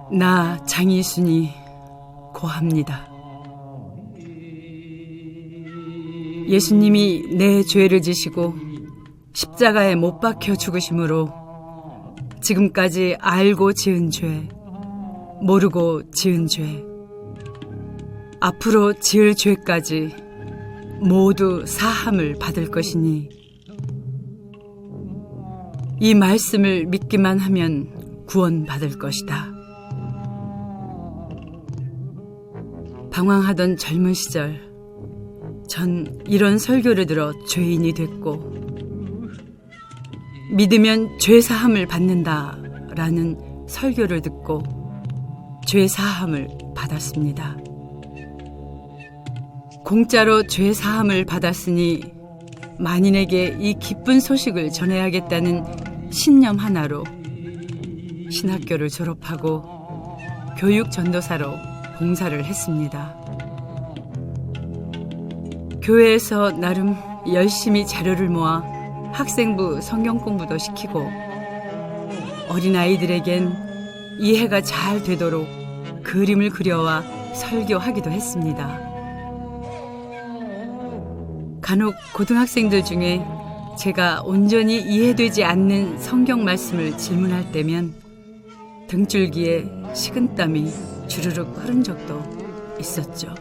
나 장이순이 고합니다. 예수님이 내 죄를 지시고 십자가에 못 박혀 죽으심으로 지금까지 알고 지은 죄, 모르고 지은 죄, 앞으로 지을 죄까지 모두 사함을 받을 것이니 이 말씀을 믿기만 하면 구원받을 것이다. 방황하던 젊은 시절, 전 이런 설교를 들어 죄인이 됐고, 믿으면 죄사함을 받는다라는 설교를 듣고 죄사함을 받았습니다. 공짜로 죄사함을 받았으니 만인에게 이 기쁜 소식을 전해야겠다는 신념 하나로 신학교를 졸업하고 교육 전도사로 봉사를 했습니다. 교회에서 나름 열심히 자료를 모아 학생부 성경 공부도 시키고 어린아이들에겐 이해가 잘 되도록 그림을 그려와 설교하기도 했습니다. 간혹 고등학생들 중에 제가 온전히 이해되지 않는 성경 말씀을 질문할 때면 등줄기에 식은땀이 주르륵 흐른 적도 있었죠.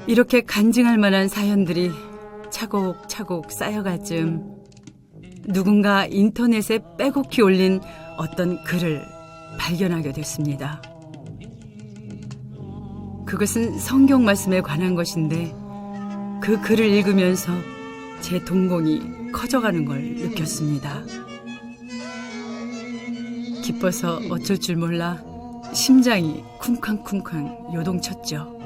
이렇게 간증할 만한 사연들이 차곡차곡 쌓여갈 즈음 누군가 인터넷에 빼곡히 올린 어떤 글을 발견하게 됐습니다. 그것은 성경 말씀에 관한 것인데 그 글을 읽으면서 제 동공이 커져가는 걸 느꼈습니다. 기뻐서 어쩔 줄 몰라 심장이 쿵쾅쿵쾅 요동쳤죠.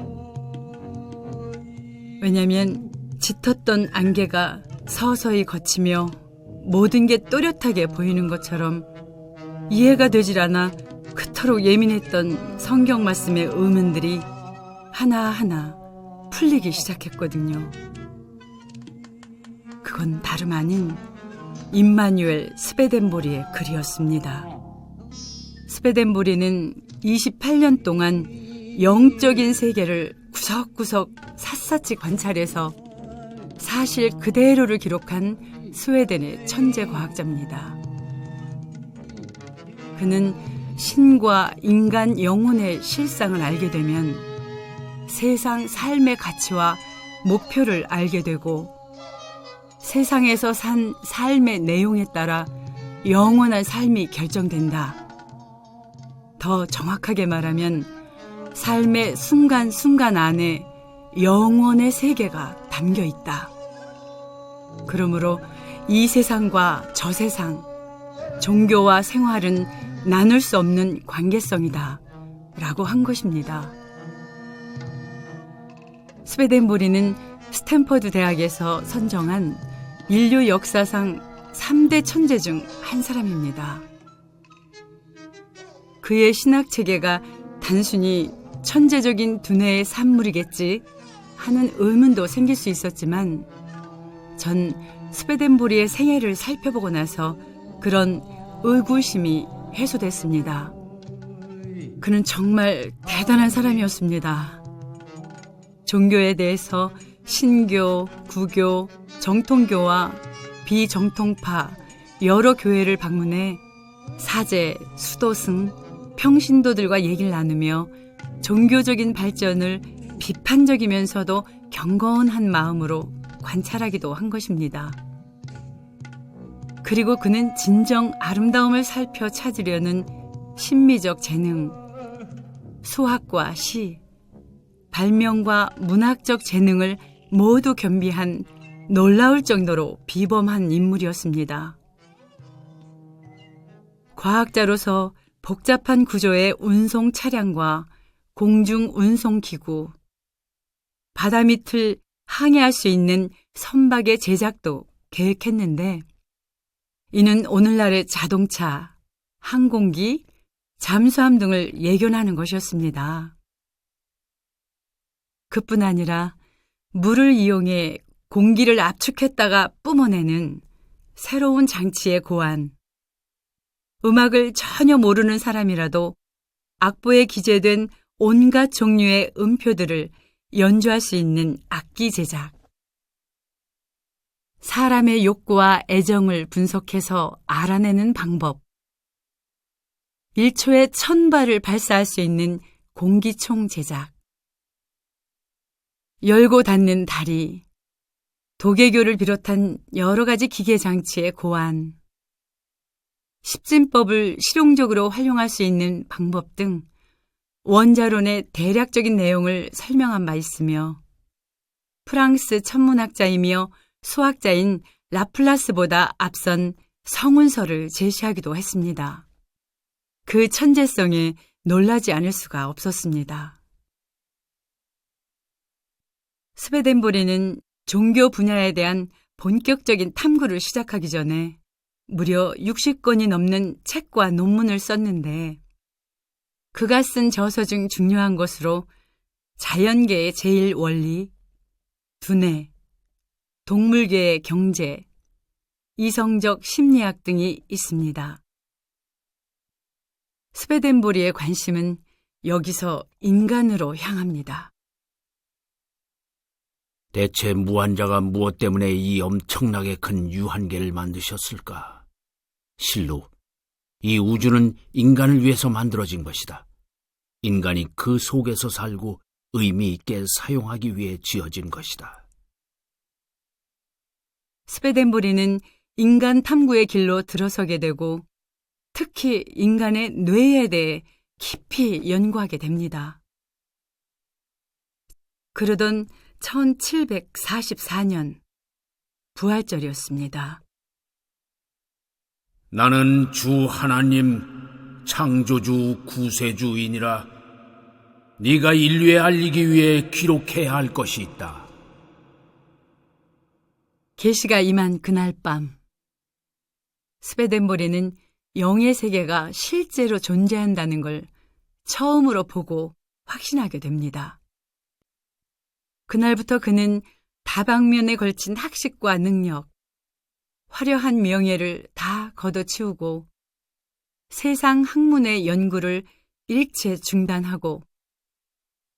왜냐면 짙었던 안개가 서서히 걷히며 모든 게 또렷하게 보이는 것처럼 이해가 되질 않아 그토록 예민했던 성경 말씀의 의문들이 하나하나 풀리기 시작했거든요. 그건 다름 아닌 임마누엘 스베덴보리의 글이었습니다. 스베덴보리는 28년 동안 영적인 세계를 구석구석 샅샅이 관찰해서 사실 그대로를 기록한 스웨덴의 천재 과학자입니다. 그는 신과 인간 영혼의 실상을 알게 되면 세상 삶의 가치와 목표를 알게 되고 세상에서 산 삶의 내용에 따라 영원한 삶이 결정된다. 더 정확하게 말하면 삶의 순간순간 안에 영원의 세계가 담겨 있다. 그러므로 이 세상과 저 세상, 종교와 생활은 나눌 수 없는 관계성이다 라고 한 것입니다. 스웨덴보리는 스탠퍼드 대학에서 선정한 인류 역사상 3대 천재 중 한 사람입니다. 그의 신학 체계가 단순히 천재적인 두뇌의 산물이겠지 하는 의문도 생길 수 있었지만 전 스웨덴보리의 생애를 살펴보고 나서 그런 의구심이 해소됐습니다. 그는 정말 대단한 사람이었습니다. 종교에 대해서 신교, 구교, 정통교와 비정통파 여러 교회를 방문해 사제, 수도승, 평신도들과 얘기를 나누며 종교적인 발전을 비판적이면서도 경건한 마음으로 관찰하기도 한 것입니다. 그리고 그는 진정 아름다움을 살펴 찾으려는 심미적 재능, 수학과 시, 발명과 문학적 재능을 모두 겸비한 놀라울 정도로 비범한 인물이었습니다. 과학자로서 복잡한 구조의 운송 차량과 공중 운송 기구, 바다 밑을 항해할 수 있는 선박의 제작도 계획했는데 이는 오늘날의 자동차, 항공기, 잠수함 등을 예견하는 것이었습니다. 그뿐 아니라 물을 이용해 공기를 압축했다가 뿜어내는 새로운 장치의 고안, 음악을 전혀 모르는 사람이라도 악보에 기재된 온갖 종류의 음표들을 연주할 수 있는 악기 제작, 사람의 욕구와 애정을 분석해서 알아내는 방법, 1초에 1000발을 발사할 수 있는 공기총 제작, 열고 닫는 다리, 도개교를 비롯한 여러 가지 기계 장치의 고안, 십진법을 실용적으로 활용할 수 있는 방법 등 원자론의 대략적인 내용을 설명한 바 있으며 프랑스 천문학자이며 수학자인 라플라스보다 앞선 성운서를 제시하기도 했습니다. 그 천재성에 놀라지 않을 수가 없었습니다. 스웨덴보리는 종교 분야에 대한 본격적인 탐구를 시작하기 전에 무려 60권이 넘는 책과 논문을 썼는데 그가 쓴 저서 중 중요한 것으로 자연계의 제1원리, 두뇌, 동물계의 경제, 이성적 심리학 등이 있습니다. 스웨덴보리의 관심은 여기서 인간으로 향합니다. 대체 무한자가 무엇 때문에 이 엄청나게 큰 유한계를 만드셨을까? 실로 이 우주는 인간을 위해서 만들어진 것이다. 인간이 그 속에서 살고 의미 있게 사용하기 위해 지어진 것이다. 스웨덴보리는 인간 탐구의 길로 들어서게 되고 특히 인간의 뇌에 대해 깊이 연구하게 됩니다. 그러던 1744년 부활절이었습니다. 나는 주 하나님 창조주 구세주이니라. 네가 인류에 알리기 위해 기록해야 할 것이 있다. 계시가 임한 그날 밤 스웨덴보리는 영의 세계가 실제로 존재한다는 걸 처음으로 보고 확신하게 됩니다. 그날부터 그는 다방면에 걸친 학식과 능력, 화려한 명예를 다 걷어치우고 세상 학문의 연구를 일체 중단하고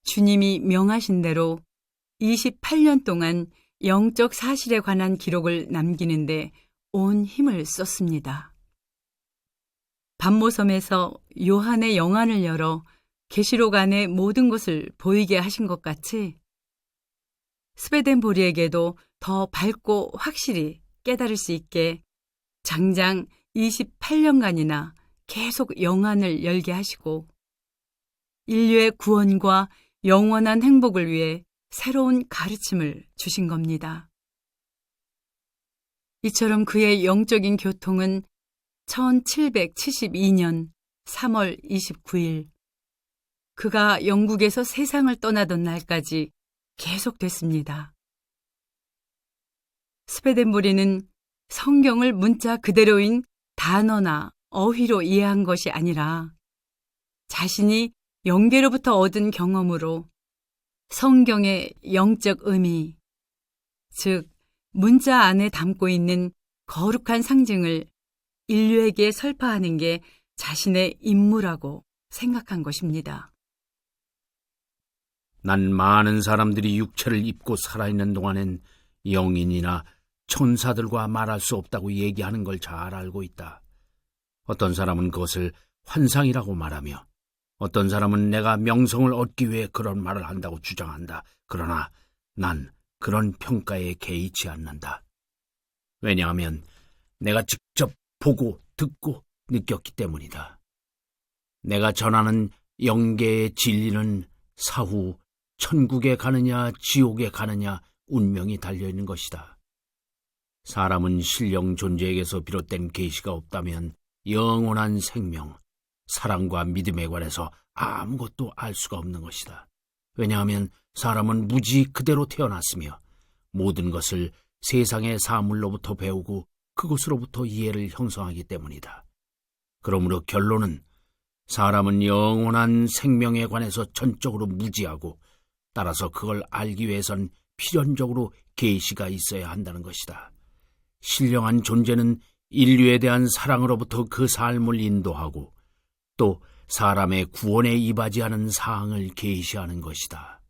주님이 명하신 대로 28년 동안 영적 사실에 관한 기록을 남기는데 온 힘을 썼습니다. 반모섬에서 요한의 영안을 열어 계시록 안의 모든 것을 보이게 하신 것 같이 스웨덴보리에게도 더 밝고 확실히 깨달을 수 있게 장장 28년간이나 계속 영안을 열게 하시고 인류의 구원과 영원한 행복을 위해 새로운 가르침을 주신 겁니다. 이처럼 그의 영적인 교통은 1772년 3월 29일 그가 영국에서 세상을 떠나던 날까지 계속됐습니다. 스웨덴보리는 성경을 문자 그대로인 단어나 어휘로 이해한 것이 아니라 자신이 영계로부터 얻은 경험으로 성경의 영적 의미, 즉 문자 안에 담고 있는 거룩한 상징을 인류에게 설파하는 게 자신의 임무라고 생각한 것입니다. 난 많은 사람들이 육체를 입고 살아있는 동안엔 영인이나 천사들과 말할 수 없다고 얘기하는 걸 잘 알고 있다. 어떤 사람은 그것을 환상이라고 말하며 어떤 사람은 내가 명성을 얻기 위해 그런 말을 한다고 주장한다. 그러나 난 그런 평가에 개의치 않는다. 왜냐하면 내가 직접 보고 듣고 느꼈기 때문이다. 내가 전하는 영계의 진리는 사후 천국에 가느냐 지옥에 가느냐 운명이 달려있는 것이다. 사람은 신령 존재에게서 비롯된 계시가 없다면 영원한 생명, 사랑과 믿음에 관해서 아무것도 알 수가 없는 것이다. 왜냐하면 사람은 무지 그대로 태어났으며 모든 것을 세상의 사물로부터 배우고 그것으로부터 이해를 형성하기 때문이다. 그러므로 결론은 사람은 영원한 생명에 관해서 전적으로 무지하고 따라서 그걸 알기 위해선 필연적으로 계시가 있어야 한다는 것이다. 신령한 존재는 인류에 대한 사랑으로부터 그 삶을 인도하고 또 사람의 구원에 이바지하는 사항을 계시하는 것이다.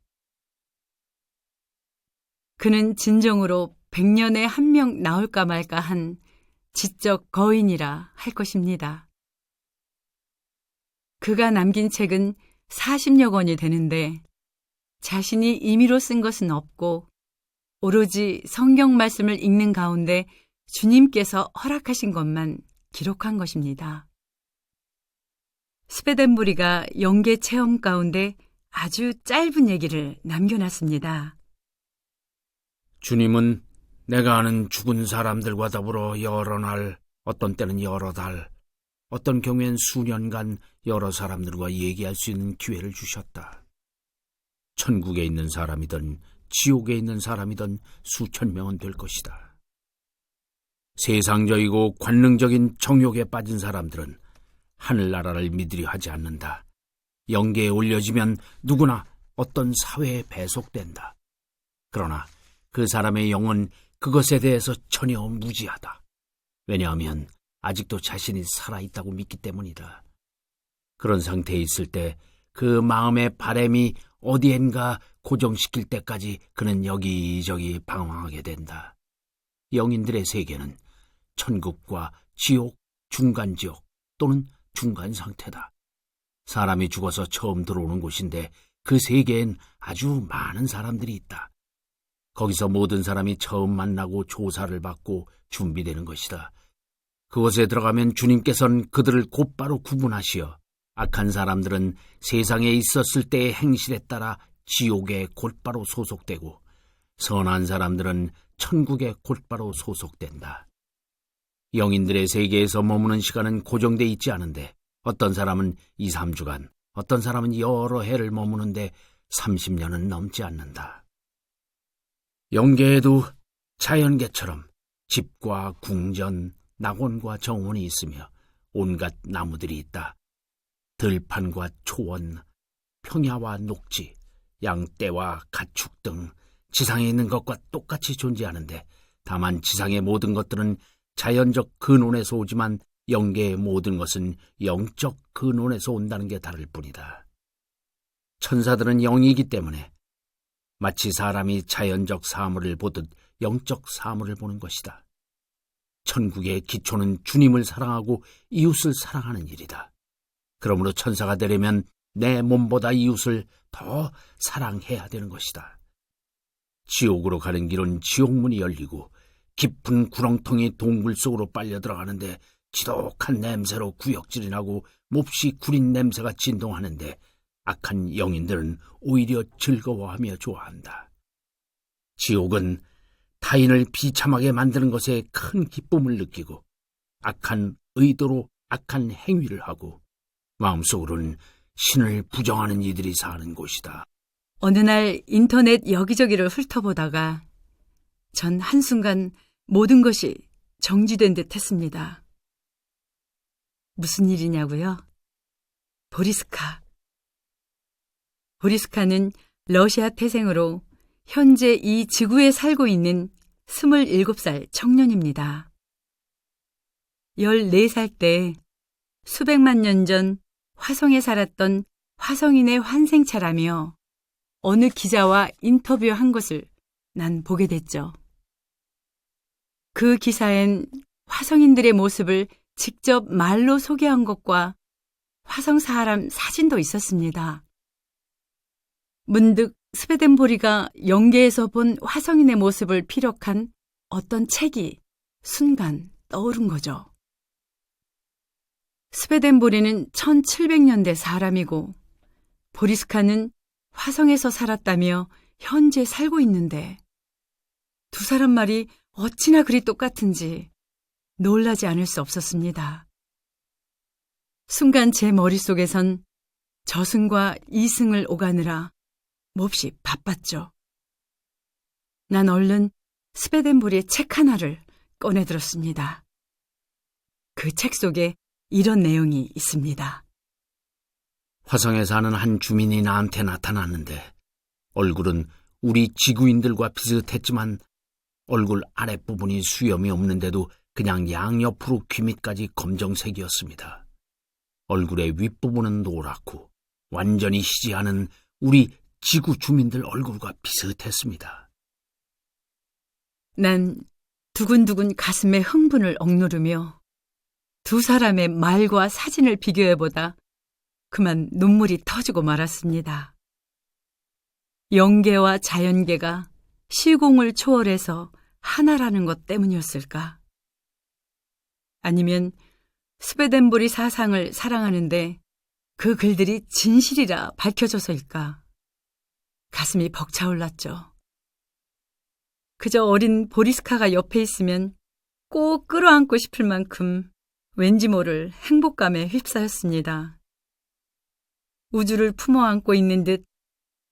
그는 진정으로 100년에 한 명 나올까 말까 한 지적 거인이라 할 것입니다. 그가 남긴 책은 40여 권이 되는데 자신이 임의로 쓴 것은 없고 오로지 성경 말씀을 읽는 가운데 주님께서 허락하신 것만 기록한 것입니다. 스웨덴부리가 영계 체험 가운데 아주 짧은 얘기를 남겨놨습니다. 주님은 내가 아는 죽은 사람들과 더불어 여러 날, 어떤 때는 여러 달, 어떤 경우엔 수년간 여러 사람들과 얘기할 수 있는 기회를 주셨다. 천국에 있는 사람이든 지옥에 있는 사람이든 수천 명은 될 것이다. 세상적이고 관능적인 정욕에 빠진 사람들은 하늘나라를 믿으려 하지 않는다. 영계에 올려지면 누구나 어떤 사회에 배속된다. 그러나 그 사람의 영은 그것에 대해서 전혀 무지하다. 왜냐하면 아직도 자신이 살아있다고 믿기 때문이다. 그런 상태에 있을 때 그 마음의 바램이 어디엔가 고정시킬 때까지 그는 여기저기 방황하게 된다. 영인들의 세계는 천국과 지옥, 중간지옥 또는 중간상태다. 사람이 죽어서 처음 들어오는 곳인데 그 세계엔 아주 많은 사람들이 있다. 거기서 모든 사람이 처음 만나고 조사를 받고 준비되는 것이다. 그곳에 들어가면 주님께서는 그들을 곧바로 구분하시어 악한 사람들은 세상에 있었을 때의 행실에 따라 지옥에 곧바로 소속되고 선한 사람들은 천국에 곧바로 소속된다. 영인들의 세계에서 머무는 시간은 고정돼 있지 않은데 어떤 사람은 2, 3주간, 어떤 사람은 여러 해를 머무는데 30년은 넘지 않는다. 영계에도 자연계처럼 집과 궁전, 낙원과 정원이 있으며 온갖 나무들이 있다. 들판과 초원, 평야와 녹지, 양떼와 가축 등 지상에 있는 것과 똑같이 존재하는데 다만 지상의 모든 것들은 자연적 근원에서 오지만 영계의 모든 것은 영적 근원에서 온다는 게 다를 뿐이다. 천사들은 영이기 때문에 마치 사람이 자연적 사물을 보듯 영적 사물을 보는 것이다. 천국의 기초는 주님을 사랑하고 이웃을 사랑하는 일이다. 그러므로 천사가 되려면 내 몸보다 이웃을 더 사랑해야 되는 것이다. 지옥으로 가는 길은 지옥문이 열리고 깊은 구렁텅이 동굴 속으로 빨려 들어가는데 지독한 냄새로 구역질이 나고 몹시 구린 냄새가 진동하는데 악한 영인들은 오히려 즐거워하며 좋아한다. 지옥은 타인을 비참하게 만드는 것에 큰 기쁨을 느끼고 악한 의도로 악한 행위를 하고 마음속으로는 신을 부정하는 이들이 사는 곳이다. 어느 날 인터넷 여기저기를 훑어보다가 전 한순간 모든 것이 정지된 듯 했습니다. 무슨 일이냐고요? 보리스카는 러시아 태생으로 현재 이 지구에 살고 있는 27살 청년입니다. 14살 때 수백만 년 전 화성에 살았던 화성인의 환생차라며 어느 기자와 인터뷰한 것을 난 보게 됐죠. 그 기사엔 화성인들의 모습을 직접 말로 소개한 것과 화성 사람 사진도 있었습니다. 문득 스웨덴보리가 영계에서 본 화성인의 모습을 피력한 어떤 책이 순간 떠오른 거죠. 스웨덴보리는 1700년대 사람이고 보리스카는 화성에서 살았다며 현재 살고 있는데 두 사람 말이 어찌나 그리 똑같은지 놀라지 않을 수 없었습니다. 순간 제 머릿속에선 저승과 이승을 오가느라 몹시 바빴죠. 난 얼른 스웨덴보리의 책 하나를 꺼내들었습니다. 그 책 속에 이런 내용이 있습니다. 화성에 사는 한 주민이 나한테 나타났는데 얼굴은 우리 지구인들과 비슷했지만 얼굴 아랫부분이 수염이 없는데도 그냥 양옆으로 귀 밑까지 검정색이었습니다. 얼굴의 윗부분은 노랗고 완전히 희지 않은 우리 지구 주민들 얼굴과 비슷했습니다. 난 두근두근 가슴에 흥분을 억누르며 두 사람의 말과 사진을 비교해보다 그만 눈물이 터지고 말았습니다. 영계와 자연계가 시공을 초월해서 하나라는 것 때문이었을까? 아니면 스웨덴보리 사상을 사랑하는데 그 글들이 진실이라 밝혀져서일까? 가슴이 벅차올랐죠. 그저 어린 보리스카가 옆에 있으면 꼭 끌어안고 싶을 만큼 왠지 모를 행복감에 휩싸였습니다. 우주를 품어안고 있는 듯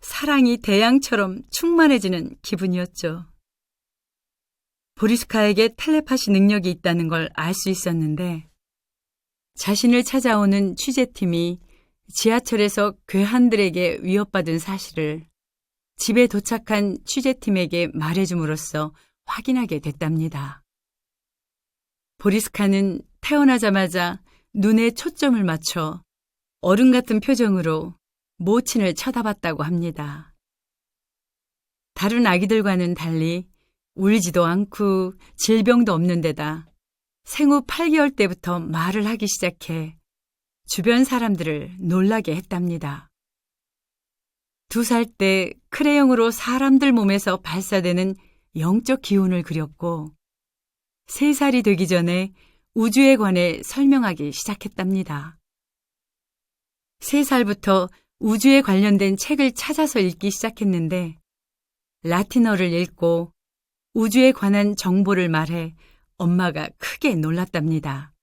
사랑이 대양처럼 충만해지는 기분이었죠. 보리스카에게 텔레파시 능력이 있다는 걸 알 수 있었는데 자신을 찾아오는 취재팀이 지하철에서 괴한들에게 위협받은 사실을 집에 도착한 취재팀에게 말해줌으로써 확인하게 됐답니다. 보리스카는 태어나자마자 눈에 초점을 맞춰 어른 같은 표정으로 모친을 쳐다봤다고 합니다. 다른 아기들과는 달리 울지도 않고 질병도 없는 데다 생후 8개월 때부터 말을 하기 시작해 주변 사람들을 놀라게 했답니다. 2살 때 크레용으로 사람들 몸에서 발사되는 영적 기운을 그렸고 3살이 되기 전에 우주에 관해 설명하기 시작했답니다. 3살부터 우주에 관련된 책을 찾아서 읽기 시작했는데 라틴어를 읽고 우주에 관한 정보를 말해 엄마가 크게 놀랐답니다.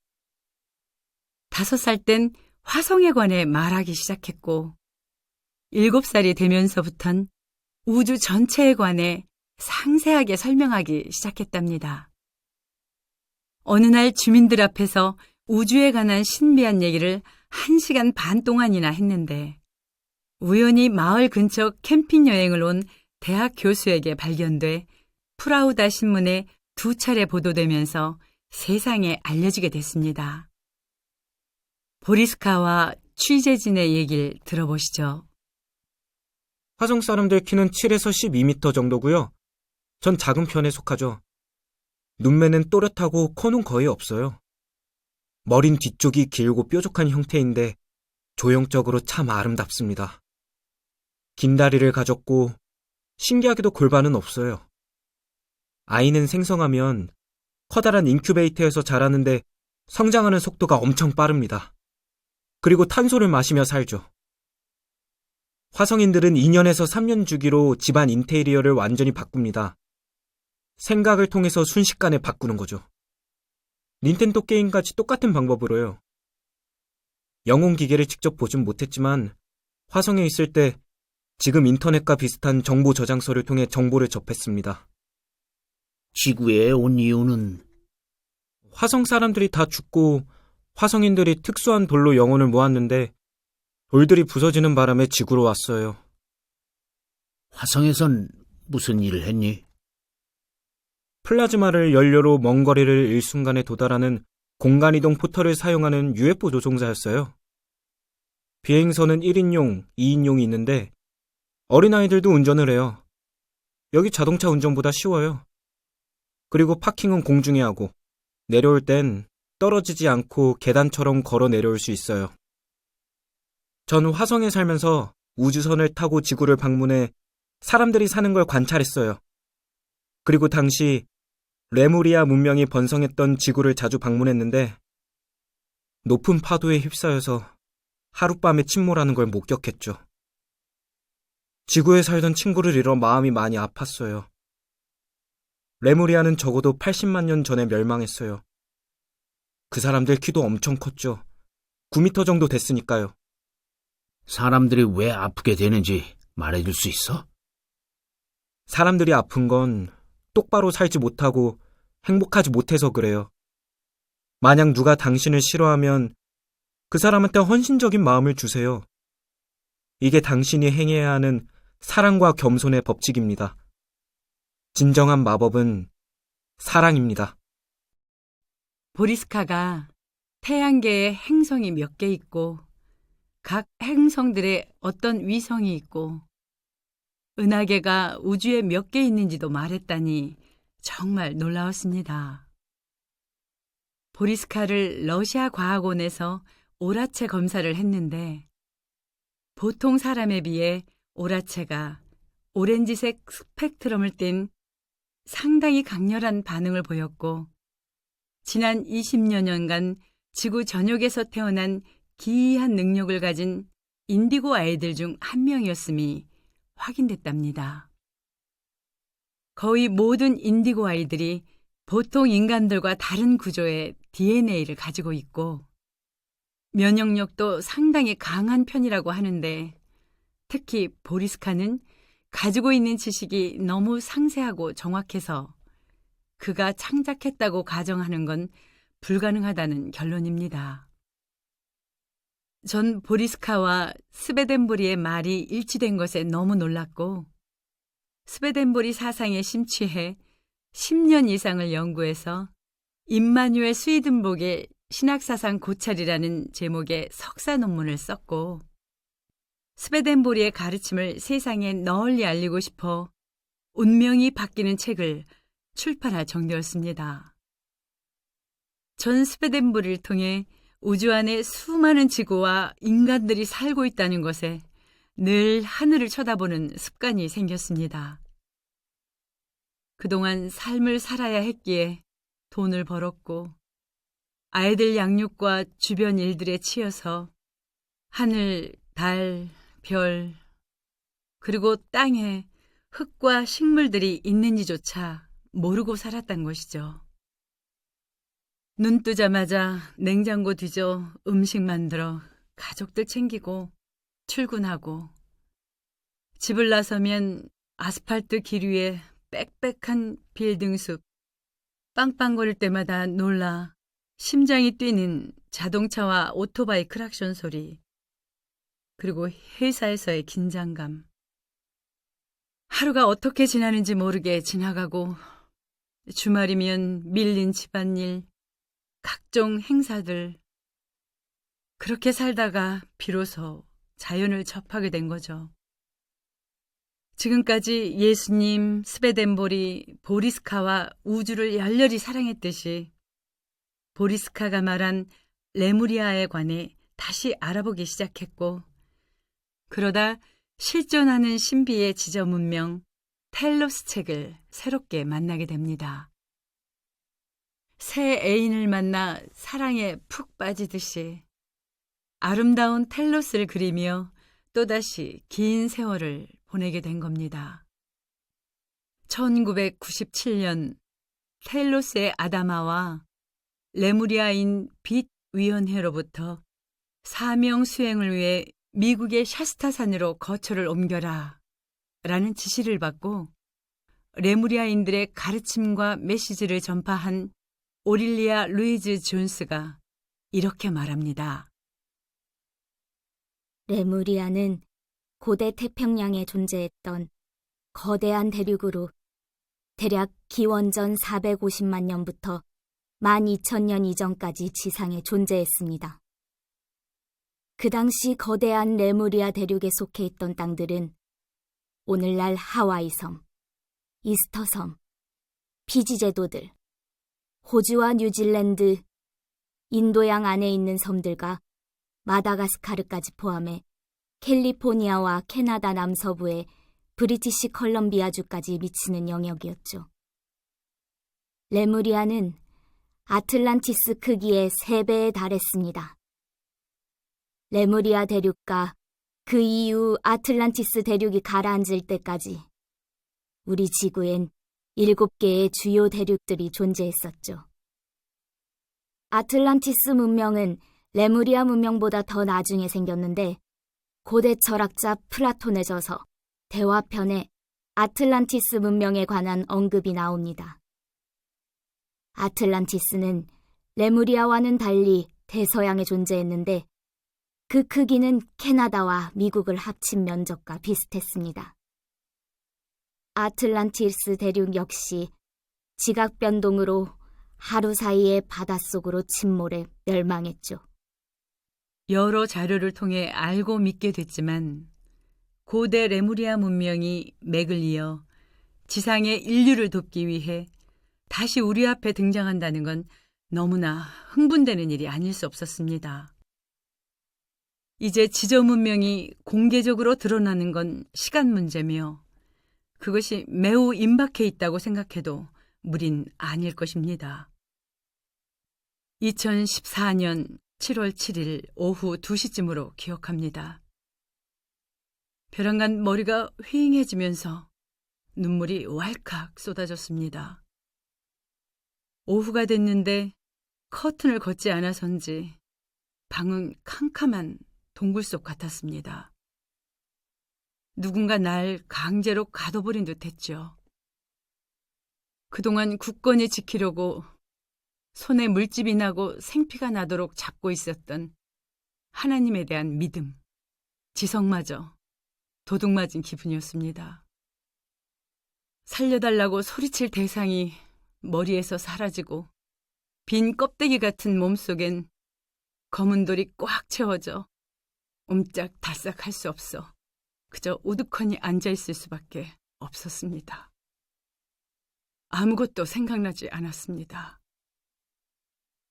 5살 땐 화성에 관해 말하기 시작했고 7살이 되면서부턴 우주 전체에 관해 상세하게 설명하기 시작했답니다. 어느 날 주민들 앞에서 우주에 관한 신비한 얘기를 1시간 반 동안이나 했는데 우연히 마을 근처 캠핑 여행을 온 대학 교수에게 발견돼 프라우다 신문에 2차례 보도되면서 세상에 알려지게 됐습니다. 보리스카와 취재진의 얘기를 들어보시죠. 화성 사람들 키는 7에서 12m 정도고요. 전 작은 편에 속하죠. 눈매는 또렷하고 코는 거의 없어요. 머린 뒤쪽이 길고 뾰족한 형태인데 조형적으로 참 아름답습니다. 긴 다리를 가졌고 신기하게도 골반은 없어요. 아이는 생성하면 커다란 인큐베이터에서 자라는데 성장하는 속도가 엄청 빠릅니다. 그리고 탄소를 마시며 살죠. 화성인들은 2년에서 3년 주기로 집안 인테리어를 완전히 바꿉니다. 생각을 통해서 순식간에 바꾸는 거죠. 닌텐도 게임같이 똑같은 방법으로요. 영웅 기계를 직접 보진 못했지만 화성에 있을 때 지금 인터넷과 비슷한 정보 저장소를 통해 정보를 접했습니다. 지구에 온 이유는 화성 사람들이 다 죽고 화성인들이 특수한 돌로 영혼을 모았는데 돌들이 부서지는 바람에 지구로 왔어요. 화성에선 무슨 일을 했니? 플라즈마를 연료로 먼 거리를 일순간에 도달하는 공간이동 포털을 사용하는 UFO 조종사였어요. 비행선은 1인용, 2인용이 있는데 어린아이들도 운전을 해요. 여기 자동차 운전보다 쉬워요. 그리고 파킹은 공중에 하고 내려올 땐 떨어지지 않고 계단처럼 걸어 내려올 수 있어요. 전 화성에 살면서 우주선을 타고 지구를 방문해 사람들이 사는 걸 관찰했어요. 그리고 당시 레무리아 문명이 번성했던 지구를 자주 방문했는데 높은 파도에 휩싸여서 하룻밤에 침몰하는 걸 목격했죠. 지구에 살던 친구를 잃어 마음이 많이 아팠어요. 레무리아는 적어도 80만 년 전에 멸망했어요. 그 사람들 키도 엄청 컸죠. 9m 정도 됐으니까요. 사람들이 왜 아프게 되는지 말해줄 수 있어? 사람들이 아픈 건 똑바로 살지 못하고 행복하지 못해서 그래요. 만약 누가 당신을 싫어하면 그 사람한테 헌신적인 마음을 주세요. 이게 당신이 행해야 하는 사랑과 겸손의 법칙입니다. 진정한 마법은 사랑입니다. 보리스카가 태양계에 행성이 몇 개 있고 각 행성들에 어떤 위성이 있고 은하계가 우주에 몇 개 있는지도 말했다니 정말 놀라웠습니다. 보리스카를 러시아 과학원에서 오라체 검사를 했는데 보통 사람에 비해 오라체가 오렌지색 스펙트럼을 띤 상당히 강렬한 반응을 보였고 지난 20여 년간 지구 전역에서 태어난 기이한 능력을 가진 인디고 아이들 중 한 명이었음이 확인됐답니다. 거의 모든 인디고 아이들이 보통 인간들과 다른 구조의 DNA를 가지고 있고 면역력도 상당히 강한 편이라고 하는데 특히 보리스카는 가지고 있는 지식이 너무 상세하고 정확해서 그가 창작했다고 가정하는 건 불가능하다는 결론입니다. 전 보리스카와 스베덴보리의 말이 일치된 것에 너무 놀랐고 스베덴보리 사상에 심취해 10년 이상을 연구해서 임마누엘 스위든복의 신학사상 고찰이라는 제목의 석사 논문을 썼고 스베덴보리의 가르침을 세상에 널리 알리고 싶어 운명이 바뀌는 책을 출판할 정도였습니다. 전 스베덴보리를 통해 우주 안에 수많은 지구와 인간들이 살고 있다는 것에 늘 하늘을 쳐다보는 습관이 생겼습니다. 그동안 삶을 살아야 했기에 돈을 벌었고 아이들 양육과 주변 일들에 치여서 하늘, 달, 별, 그리고 땅에 흙과 식물들이 있는지조차 모르고 살았단 것이죠. 눈 뜨자마자 냉장고 뒤져 음식 만들어 가족들 챙기고 출근하고 집을 나서면 아스팔트 길 위에 빽빽한 빌딩 숲, 빵빵거릴 때마다 놀라 심장이 뛰는 자동차와 오토바이 크락션 소리, 그리고 회사에서의 긴장감. 하루가 어떻게 지나는지 모르게 지나가고 주말이면 밀린 집안일, 각종 행사들. 그렇게 살다가 비로소 자연을 접하게 된 거죠. 지금까지 예수님, 스베덴보리, 보리스카와 우주를 열렬히 사랑했듯이 보리스카가 말한 레무리아에 관해 다시 알아보기 시작했고 그러다 실존하는 신비의 지저 문명 텔로스 책을 새롭게 만나게 됩니다. 새 애인을 만나 사랑에 푹 빠지듯이 아름다운 텔로스를 그리며 또다시 긴 세월을 보내게 된 겁니다. 1997년 텔로스의 아다마와 레무리아인 빛 위원회로부터 사명 수행을 위해 미국의 샤스타산으로 거처를 옮겨라 라는 지시를 받고 레무리아인들의 가르침과 메시지를 전파한 오릴리아 루이즈 존스가 이렇게 말합니다. 레무리아는 고대 태평양에 존재했던 거대한 대륙으로 대략 기원전 450만 년부터 12,000년 이전까지 지상에 존재했습니다. 그 당시 거대한 레무리아 대륙에 속해 있던 땅들은 오늘날 하와이섬, 이스터섬, 피지 제도들, 호주와 뉴질랜드, 인도양 안에 있는 섬들과 마다가스카르까지 포함해 캘리포니아와 캐나다 남서부의 브리티시 컬럼비아주까지 미치는 영역이었죠. 레무리아는 아틀란티스 크기의 3배에 달했습니다. 레무리아 대륙과 그 이후 아틀란티스 대륙이 가라앉을 때까지 우리 지구엔 7개의 주요 대륙들이 존재했었죠. 아틀란티스 문명은 레무리아 문명보다 더 나중에 생겼는데 고대 철학자 플라톤에 져서 대화편에 아틀란티스 문명에 관한 언급이 나옵니다. 아틀란티스는 레무리아와는 달리 대서양에 존재했는데 그 크기는 캐나다와 미국을 합친 면적과 비슷했습니다. 아틀란티스 대륙 역시 지각 변동으로 하루 사이에 바닷속으로 침몰해 멸망했죠. 여러 자료를 통해 알고 믿게 됐지만 고대 레무리아 문명이 맥을 이어 지상의 인류를 돕기 위해 다시 우리 앞에 등장한다는 건 너무나 흥분되는 일이 아닐 수 없었습니다. 이제 지저 문명이 공개적으로 드러나는 건 시간 문제며 그것이 매우 임박해 있다고 생각해도 무린 아닐 것입니다. 2014년 7월 7일 오후 2시쯤으로 기억합니다. 벼랑간 머리가 휘잉해지면서 눈물이 왈칵 쏟아졌습니다. 오후가 됐는데 커튼을 걷지 않아서인지 방은 캄캄한 동굴 속 같았습니다. 누군가 날 강제로 가둬버린 듯 했죠. 그동안 굳건히 지키려고 손에 물집이 나고 생피가 나도록 잡고 있었던 하나님에 대한 믿음, 지성마저 도둑맞은 기분이었습니다. 살려달라고 소리칠 대상이 머리에서 사라지고 빈 껍데기 같은 몸속엔 검은 돌이 꽉 채워져 옴짝달싹 할 수 없어 그저 우두커니 앉아있을 수밖에 없었습니다. 아무것도 생각나지 않았습니다.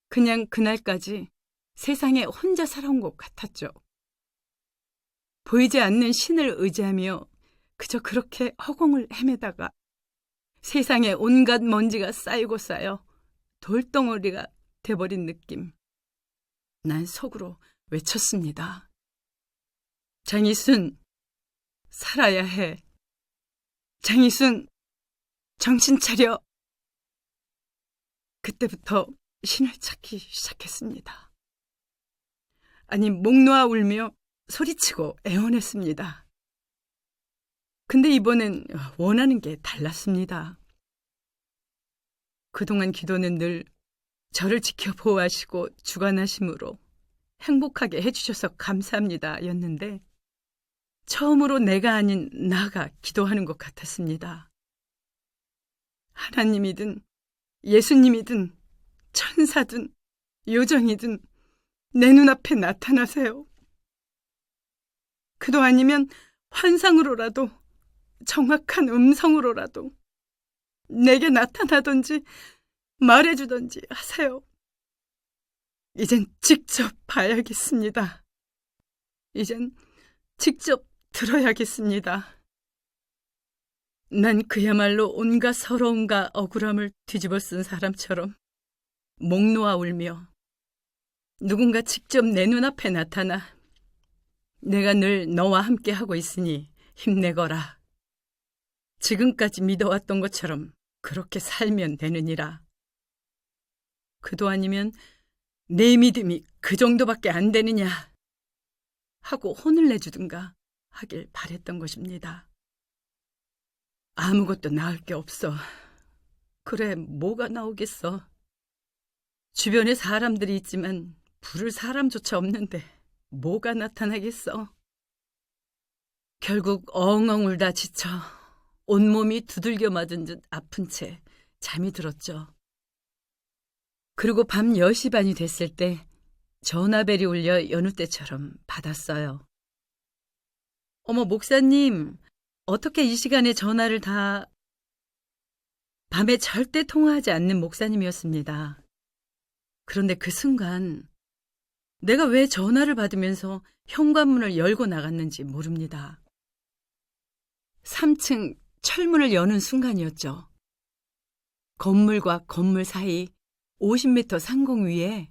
그냥 그날까지 세상에 혼자 살아온 것 같았죠. 보이지 않는 신을 의지하며 그저 그렇게 허공을 헤매다가 세상에 온갖 먼지가 쌓이고 쌓여 돌덩어리가 돼버린 느낌. 난 속으로 외쳤습니다. 장이순, 살아야 해. 장이순, 정신 차려. 그때부터 신을 찾기 시작했습니다. 아니, 목 놓아 울며 소리치고 애원했습니다. 근데 이번엔 원하는 게 달랐습니다. 그동안 기도는 늘 저를 지켜 보호하시고 주관하심으로 행복하게 해주셔서 감사합니다 였는데 처음으로 내가 아닌 나가 기도하는 것 같았습니다. 하나님이든 예수님이든 천사든 요정이든 내 눈앞에 나타나세요. 그도 아니면 환상으로라도 정확한 음성으로라도 내게 나타나든지 말해주든지 하세요. 이젠 직접 봐야겠습니다. 이젠 직접 들어야겠습니다. 난 그야말로 온갖 서러움과 억울함을 뒤집어 쓴 사람처럼 목 놓아 울며 누군가 직접 내 눈앞에 나타나 내가 늘 너와 함께 하고 있으니 힘내거라. 지금까지 믿어왔던 것처럼 그렇게 살면 되느니라. 그도 아니면 내 믿음이 그 정도밖에 안 되느냐 하고 혼을 내주든가 하길 바랬던 것입니다. 아무것도 나을 게 없어. 그래, 뭐가 나오겠어. 주변에 사람들이 있지만 부를 사람조차 없는데 뭐가 나타나겠어. 결국 엉엉 울다 지쳐 온몸이 두들겨 맞은 듯 아픈 채 잠이 들었죠. 그리고 밤 10시 반이 됐을 때 전화벨이 울려 여느 때처럼 받았어요. 어머, 목사님, 어떻게 이 시간에 전화를 다... 밤에 절대 통화하지 않는 목사님이었습니다. 그런데 그 순간 내가 왜 전화를 받으면서 현관문을 열고 나갔는지 모릅니다. 3층 철문을 여는 순간이었죠. 건물과 건물 사이 50m 상공 위에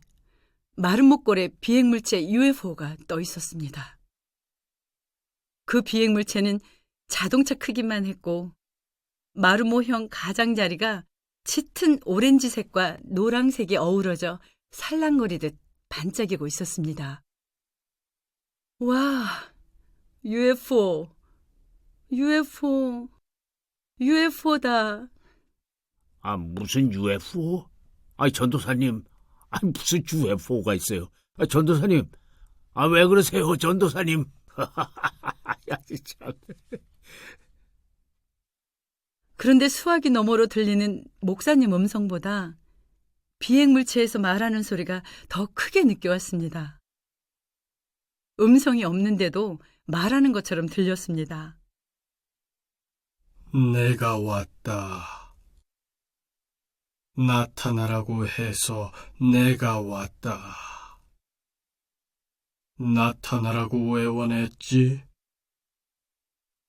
마른 목골의 비행물체 UFO가 떠 있었습니다. 그 비행물체는 자동차 크기만 했고 마르모형 가장자리가 짙은 오렌지색과 노란색이 어우러져 살랑거리듯 반짝이고 있었습니다. 와, UFO, UFO, UFO다. 아, 무슨 UFO? 전도사님, 무슨 UFO가 있어요. 전도사님, 왜 그러세요, 전도사님? 야, 참. 그런데 수화기 너머로 들리는 목사님 음성보다 비행물체에서 말하는 소리가 더 크게 느껴왔습니다. 음성이 없는데도 말하는 것처럼 들렸습니다. 내가 왔다. 나타나라고 해서 내가 왔다. 나타나라고 애원했지?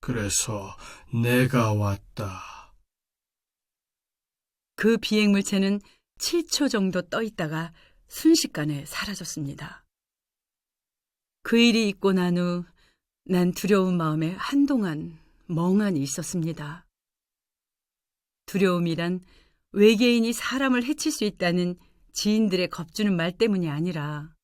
그래서 내가 왔다. 그 비행물체는 7초 정도 떠 있다가 순식간에 사라졌습니다. 그 일이 있고 난 후 난 두려운 마음에 한동안 멍하니 있었습니다. 두려움이란 외계인이 사람을 해칠 수 있다는 지인들의 겁주는 말 때문이 아니라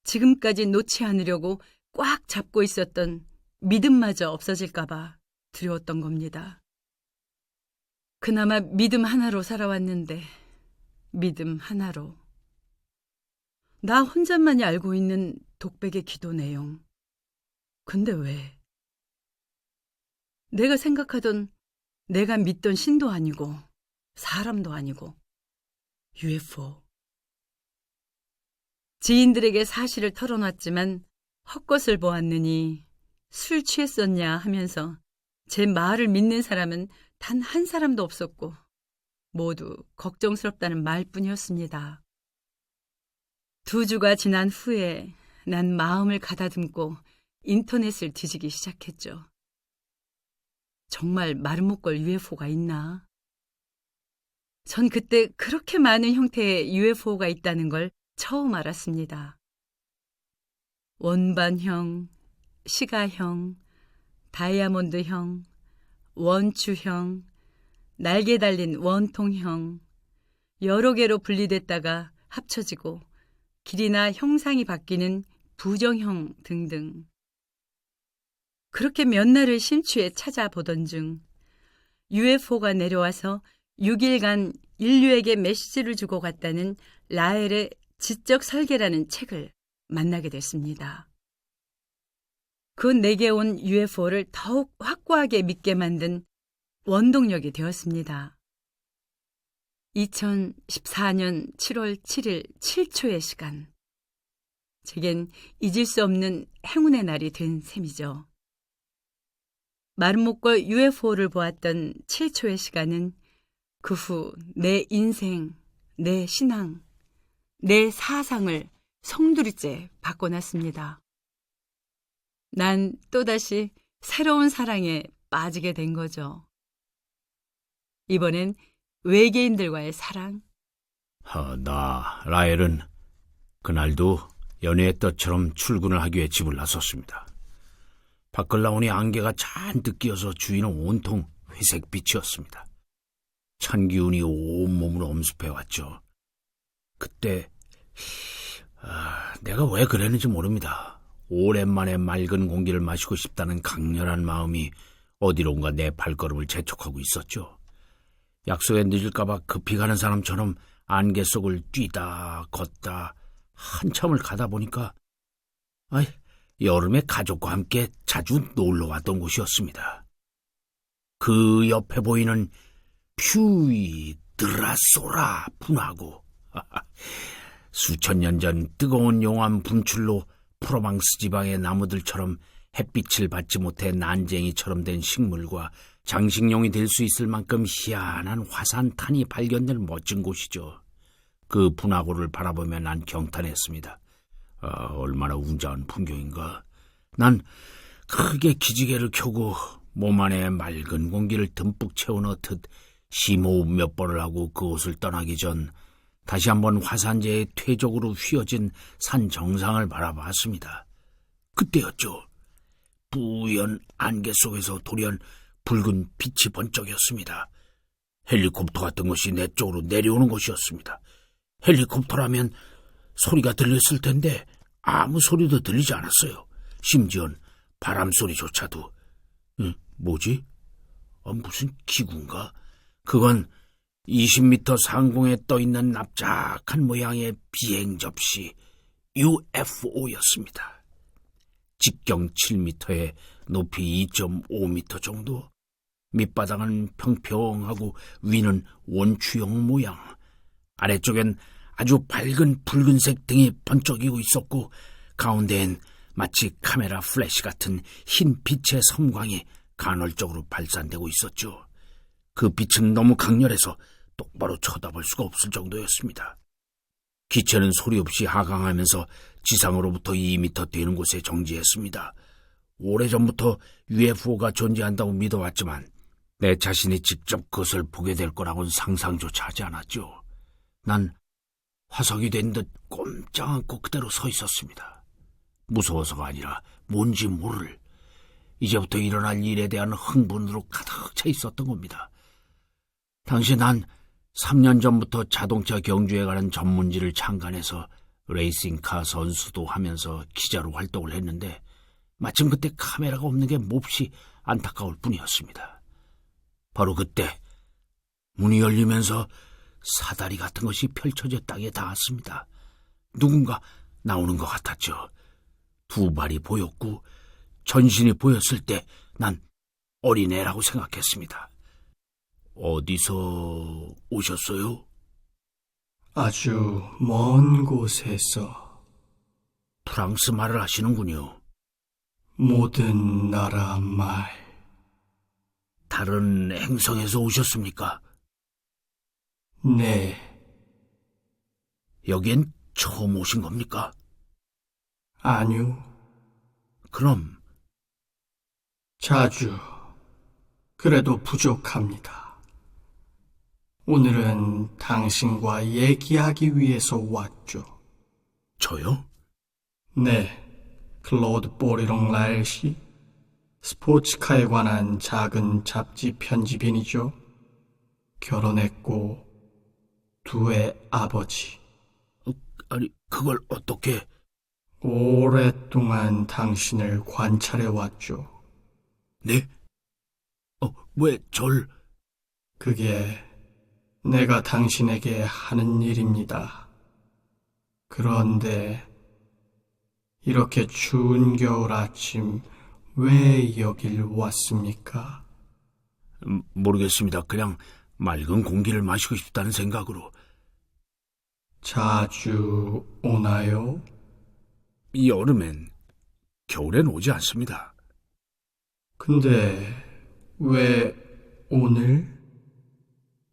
지금까지 놓지 않으려고 꽉 잡고 있었던 믿음마저 없어질까봐 두려웠던 겁니다. 그나마 믿음 하나로 살아왔는데 믿음 하나로. 나 혼자만이 알고 있는 독백의 기도 내용. 근데 왜? 내가 생각하던, 내가 믿던 신도 아니고 사람도 아니고 UFO. 지인들에게 사실을 털어놨지만 헛것을 보았느니 술 취했었냐 하면서 제 말을 믿는 사람은 단 한 사람도 없었고 모두 걱정스럽다는 말뿐이었습니다. 2주가 지난 후에 난 마음을 가다듬고 인터넷을 뒤지기 시작했죠. 정말 말은 못 걸 UFO가 있나? 전 그때 그렇게 많은 형태의 UFO가 있다는 걸 처음 알았습니다. 원반형, 시가형, 다이아몬드형, 원추형, 날개 달린 원통형, 여러 개로 분리됐다가 합쳐지고 길이나 형상이 바뀌는 부정형 등등. 그렇게 몇 날을 심취해 찾아보던 중 UFO가 내려와서 6일간 인류에게 메시지를 주고 갔다는 라헬의 지적 설계라는 책을 만나게 됐습니다. 그 내게 온 UFO를 더욱 확고하게 믿게 만든 원동력이 되었습니다. 2014년 7월 7일 7초의 시간. 제겐 잊을 수 없는 행운의 날이 된 셈이죠. 말은 못 걸 UFO를 보았던 7초의 시간은 그 후 내 인생, 내 신앙, 내 사상을 송두리째 바꿔놨습니다. 난 또다시 새로운 사랑에 빠지게 된 거죠. 이번엔 외계인들과의 사랑. 나 라헬은 그날도 연애의 뜻처럼 출근을 하기 위해 집을 나섰습니다. 밖을 나오니 안개가 잔뜩 끼어서 주위는 온통 회색빛이었습니다. 찬 기운이 온몸을 엄습해왔죠. 그때 내가 왜 그랬는지 모릅니다. 오랜만에 맑은 공기를 마시고 싶다는 강렬한 마음이 어디론가 내 발걸음을 재촉하고 있었죠. 약속에 늦을까봐 급히 가는 사람처럼 안개 속을 뛰다 걷다 한참을 가다 보니까 여름에 가족과 함께 자주 놀러 왔던 곳이었습니다. 그 옆에 보이는 퓨이 드라소라 분화구. 수천 년 전 뜨거운 용암 분출로 프로방스 지방의 나무들처럼 햇빛을 받지 못해 난쟁이처럼 된 식물과 장식용이 될 수 있을 만큼 희한한 화산탄이 발견된 멋진 곳이죠. 그 분화구를 바라보며 난 경탄했습니다. 얼마나 웅장한 풍경인가. 난 크게 기지개를 켜고 몸 안에 맑은 공기를 듬뿍 채워넣듯 심호흡 몇 번을 하고 그곳을 떠나기 전 다시 한번 화산재의 퇴적으로 휘어진 산 정상을 바라봤습니다. 그때였죠. 뿌연 안개 속에서 돌연 붉은 빛이 번쩍였습니다. 헬리콥터 같은 것이 내 쪽으로 내려오는 것이었습니다. 헬리콥터라면 소리가 들렸을 텐데 아무 소리도 들리지 않았어요. 심지어는 바람 소리조차도. 뭐지? 무슨 기구인가? 그건 20m 상공에 떠있는 납작한 모양의 비행 접시 UFO였습니다. 직경 7m에 높이 2.5m 정도, 밑바닥은 평평하고 위는 원추형 모양, 아래쪽엔 아주 밝은 붉은색 등이 번쩍이고 있었고 가운데엔 마치 카메라 플래시 같은 흰 빛의 섬광이 간헐적으로 발산되고 있었죠. 그 빛은 너무 강렬해서 똑바로 쳐다볼 수가 없을 정도였습니다. 기체는 소리 없이 하강하면서 지상으로부터 2m 되는 곳에 정지했습니다. 오래전부터 UFO가 존재한다고 믿어왔지만 내 자신이 직접 그것을 보게 될 거라고는 상상조차 하지 않았죠. 난 화석이 된 듯 꼼짝 않고 그대로 서 있었습니다. 무서워서가 아니라 뭔지 모를, 이제부터 일어날 일에 대한 흥분으로 가득 차 있었던 겁니다. 당시 난 3년 전부터 자동차 경주에 관한 전문지를 창간해서 레이싱카 선수도 하면서 기자로 활동을 했는데 마침 그때 카메라가 없는 게 몹시 안타까울 뿐이었습니다. 바로 그때 문이 열리면서 사다리 같은 것이 펼쳐져 땅에 닿았습니다. 누군가 나오는 것 같았죠. 두 발이 보였고 전신이 보였을 때 난 어린애라고 생각했습니다. 어디서 오셨어요? 아주 먼 곳에서. 프랑스 말을 하시는군요. 모든 나라 말. 다른 행성에서 오셨습니까? 네, 여기엔 처음 오신 겁니까? 아니요, 그럼 자주. 그래도 부족합니다. 오늘은 당신과 얘기하기 위해서 왔죠. 저요? 네, 클로드 보리롱 라일씨, 스포츠카에 관한 작은 잡지 편집인이죠. 결혼했고 두 애 아버지. 아니, 그걸 어떻게... 오랫동안 당신을 관찰해왔죠. 네? 왜 절... 그게 내가 당신에게 하는 일입니다. 그런데 이렇게 추운 겨울 아침 왜 여길 왔습니까? 모르겠습니다. 그냥 맑은 공기를 마시고 싶다는 생각으로. 자주 오나요? 여름엔, 겨울엔 오지 않습니다. 근데 왜 오늘?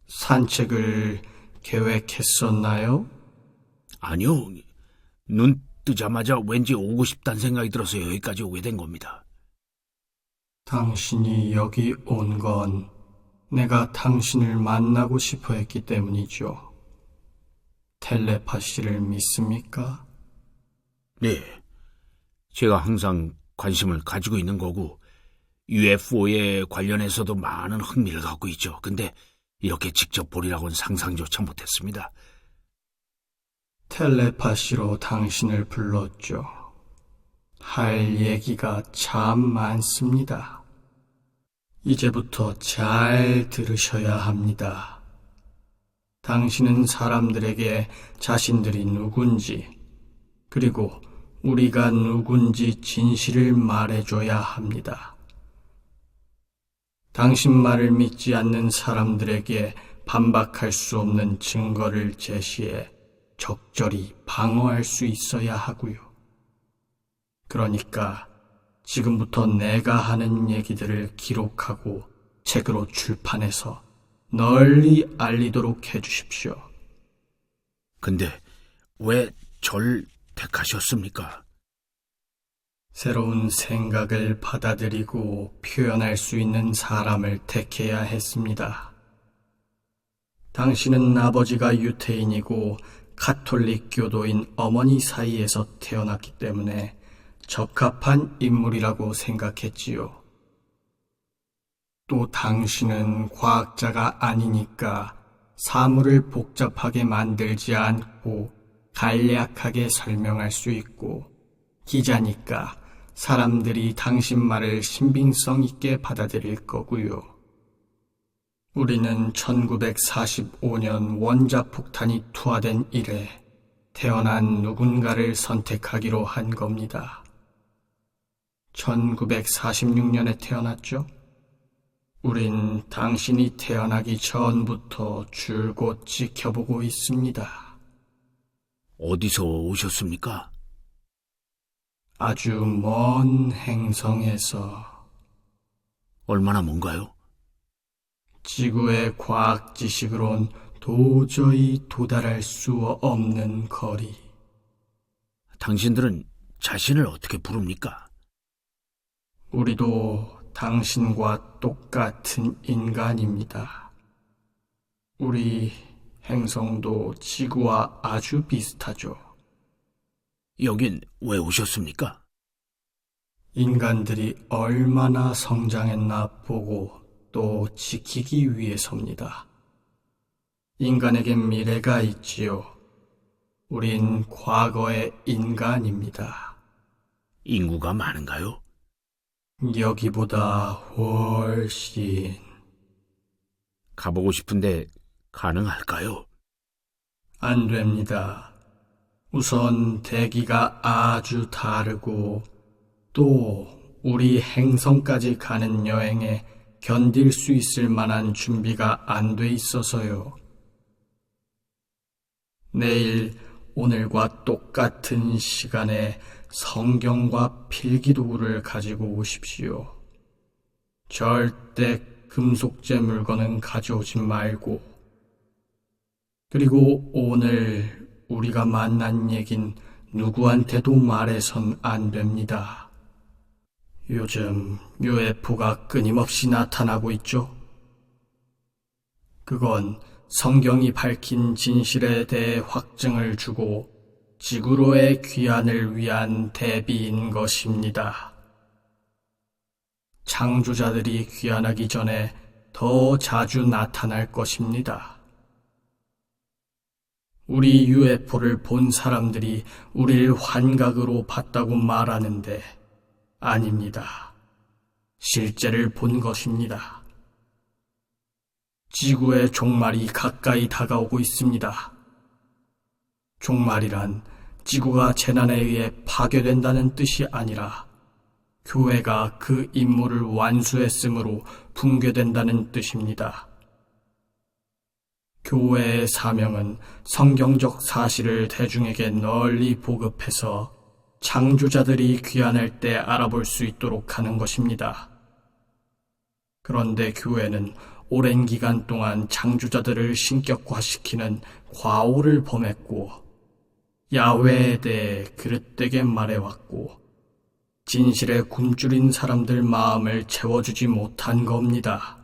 산책을 계획했었나요? 아니요. 눈 뜨자마자 왠지 오고 싶다는 생각이 들어서 여기까지 오게 된 겁니다. 당신이 여기 온 건 내가 당신을 만나고 싶어 했기 때문이죠. 텔레파시를 믿습니까? 네. 제가 항상 관심을 가지고 있는 거고 UFO에 관련해서도 많은 흥미를 갖고 있죠. 근데 이렇게 직접 보리라고는 상상조차 못했습니다. 텔레파시로 당신을 불렀죠. 할 얘기가 참 많습니다. 이제부터 잘 들으셔야 합니다. 당신은 사람들에게 자신들이 누군지, 그리고 우리가 누군지 진실을 말해줘야 합니다. 당신 말을 믿지 않는 사람들에게 반박할 수 없는 증거를 제시해 적절히 방어할 수 있어야 하고요. 그러니까 지금부터 내가 하는 얘기들을 기록하고 책으로 출판해서 널리 알리도록 해주십시오. 근데 왜 절 택하셨습니까? 새로운 생각을 받아들이고 표현할 수 있는 사람을 택해야 했습니다. 당신은 아버지가 유태인이고 가톨릭 교도인 어머니 사이에서 태어났기 때문에 적합한 인물이라고 생각했지요. 또 당신은 과학자가 아니니까 사물을 복잡하게 만들지 않고 간략하게 설명할 수 있고, 기자니까 사람들이 당신 말을 신빙성 있게 받아들일 거고요. 우리는 1945년 원자폭탄이 투하된 이래 태어난 누군가를 선택하기로 한 겁니다. 1946년에 태어났죠? 우린 당신이 태어나기 전부터 줄곧 지켜보고 있습니다. 어디서 오셨습니까? 아주 먼 행성에서 얼마나 먼가요? 지구의 과학 지식으론 도저히 도달할 수 없는 거리. 당신들은 자신을 어떻게 부릅니까? 우리도 당신과 똑같은 인간입니다. 우리 행성도 지구와 아주 비슷하죠. 여긴 왜 오셨습니까? 인간들이 얼마나 성장했나 보고 또 지키기 위해서입니다. 인간에겐 미래가 있지요. 우린 과거의 인간입니다. 인구가 많은가요? 여기보다 훨씬. 가보고 싶은데 가능할까요? 안 됩니다. 우선 대기가 아주 다르고 또 우리 행성까지 가는 여행에 견딜 수 있을 만한 준비가 안 돼 있어서요. 내일 오늘과 똑같은 시간에 성경과 필기도구를 가지고 오십시오. 절대 금속제 물건은 가져오지 말고. 그리고 오늘 우리가 만난 얘긴 누구한테도 말해선 안 됩니다. 요즘 UFO가 끊임없이 나타나고 있죠. 그건 성경이 밝힌 진실에 대해 확증을 주고 지구로의 귀환을 위한 대비인 것입니다. 창조자들이 귀환하기 전에 더 자주 나타날 것입니다. 우리 UFO를 본 사람들이 우리를 환각으로 봤다고 말하는데 아닙니다. 실제를 본 것입니다. 지구의 종말이 가까이 다가오고 있습니다. 종말이란 지구가 재난에 의해 파괴된다는 뜻이 아니라 교회가 그 임무를 완수했으므로 붕괴된다는 뜻입니다. 교회의 사명은 성경적 사실을 대중에게 널리 보급해서 창조자들이 귀환할 때 알아볼 수 있도록 하는 것입니다. 그런데 교회는 오랜 기간 동안 창조자들을 신격화시키는 과오를 범했고 야훼에 대해 그릇되게 말해왔고 진실에 굶주린 사람들 마음을 채워주지 못한 겁니다.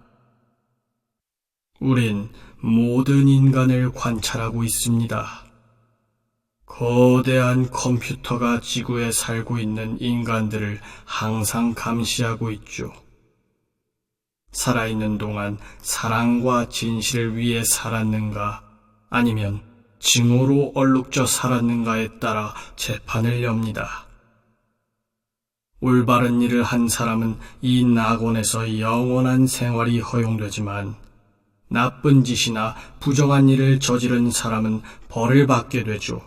우린 모든 인간을 관찰하고 있습니다. 거대한 컴퓨터가 지구에 살고 있는 인간들을 항상 감시하고 있죠. 살아있는 동안 사랑과 진실을 위해 살았는가 아니면 증오로 얼룩져 살았는가에 따라 재판을 엽니다. 올바른 일을 한 사람은 이 낙원에서 영원한 생활이 허용되지만 나쁜 짓이나 부정한 일을 저지른 사람은 벌을 받게 되죠.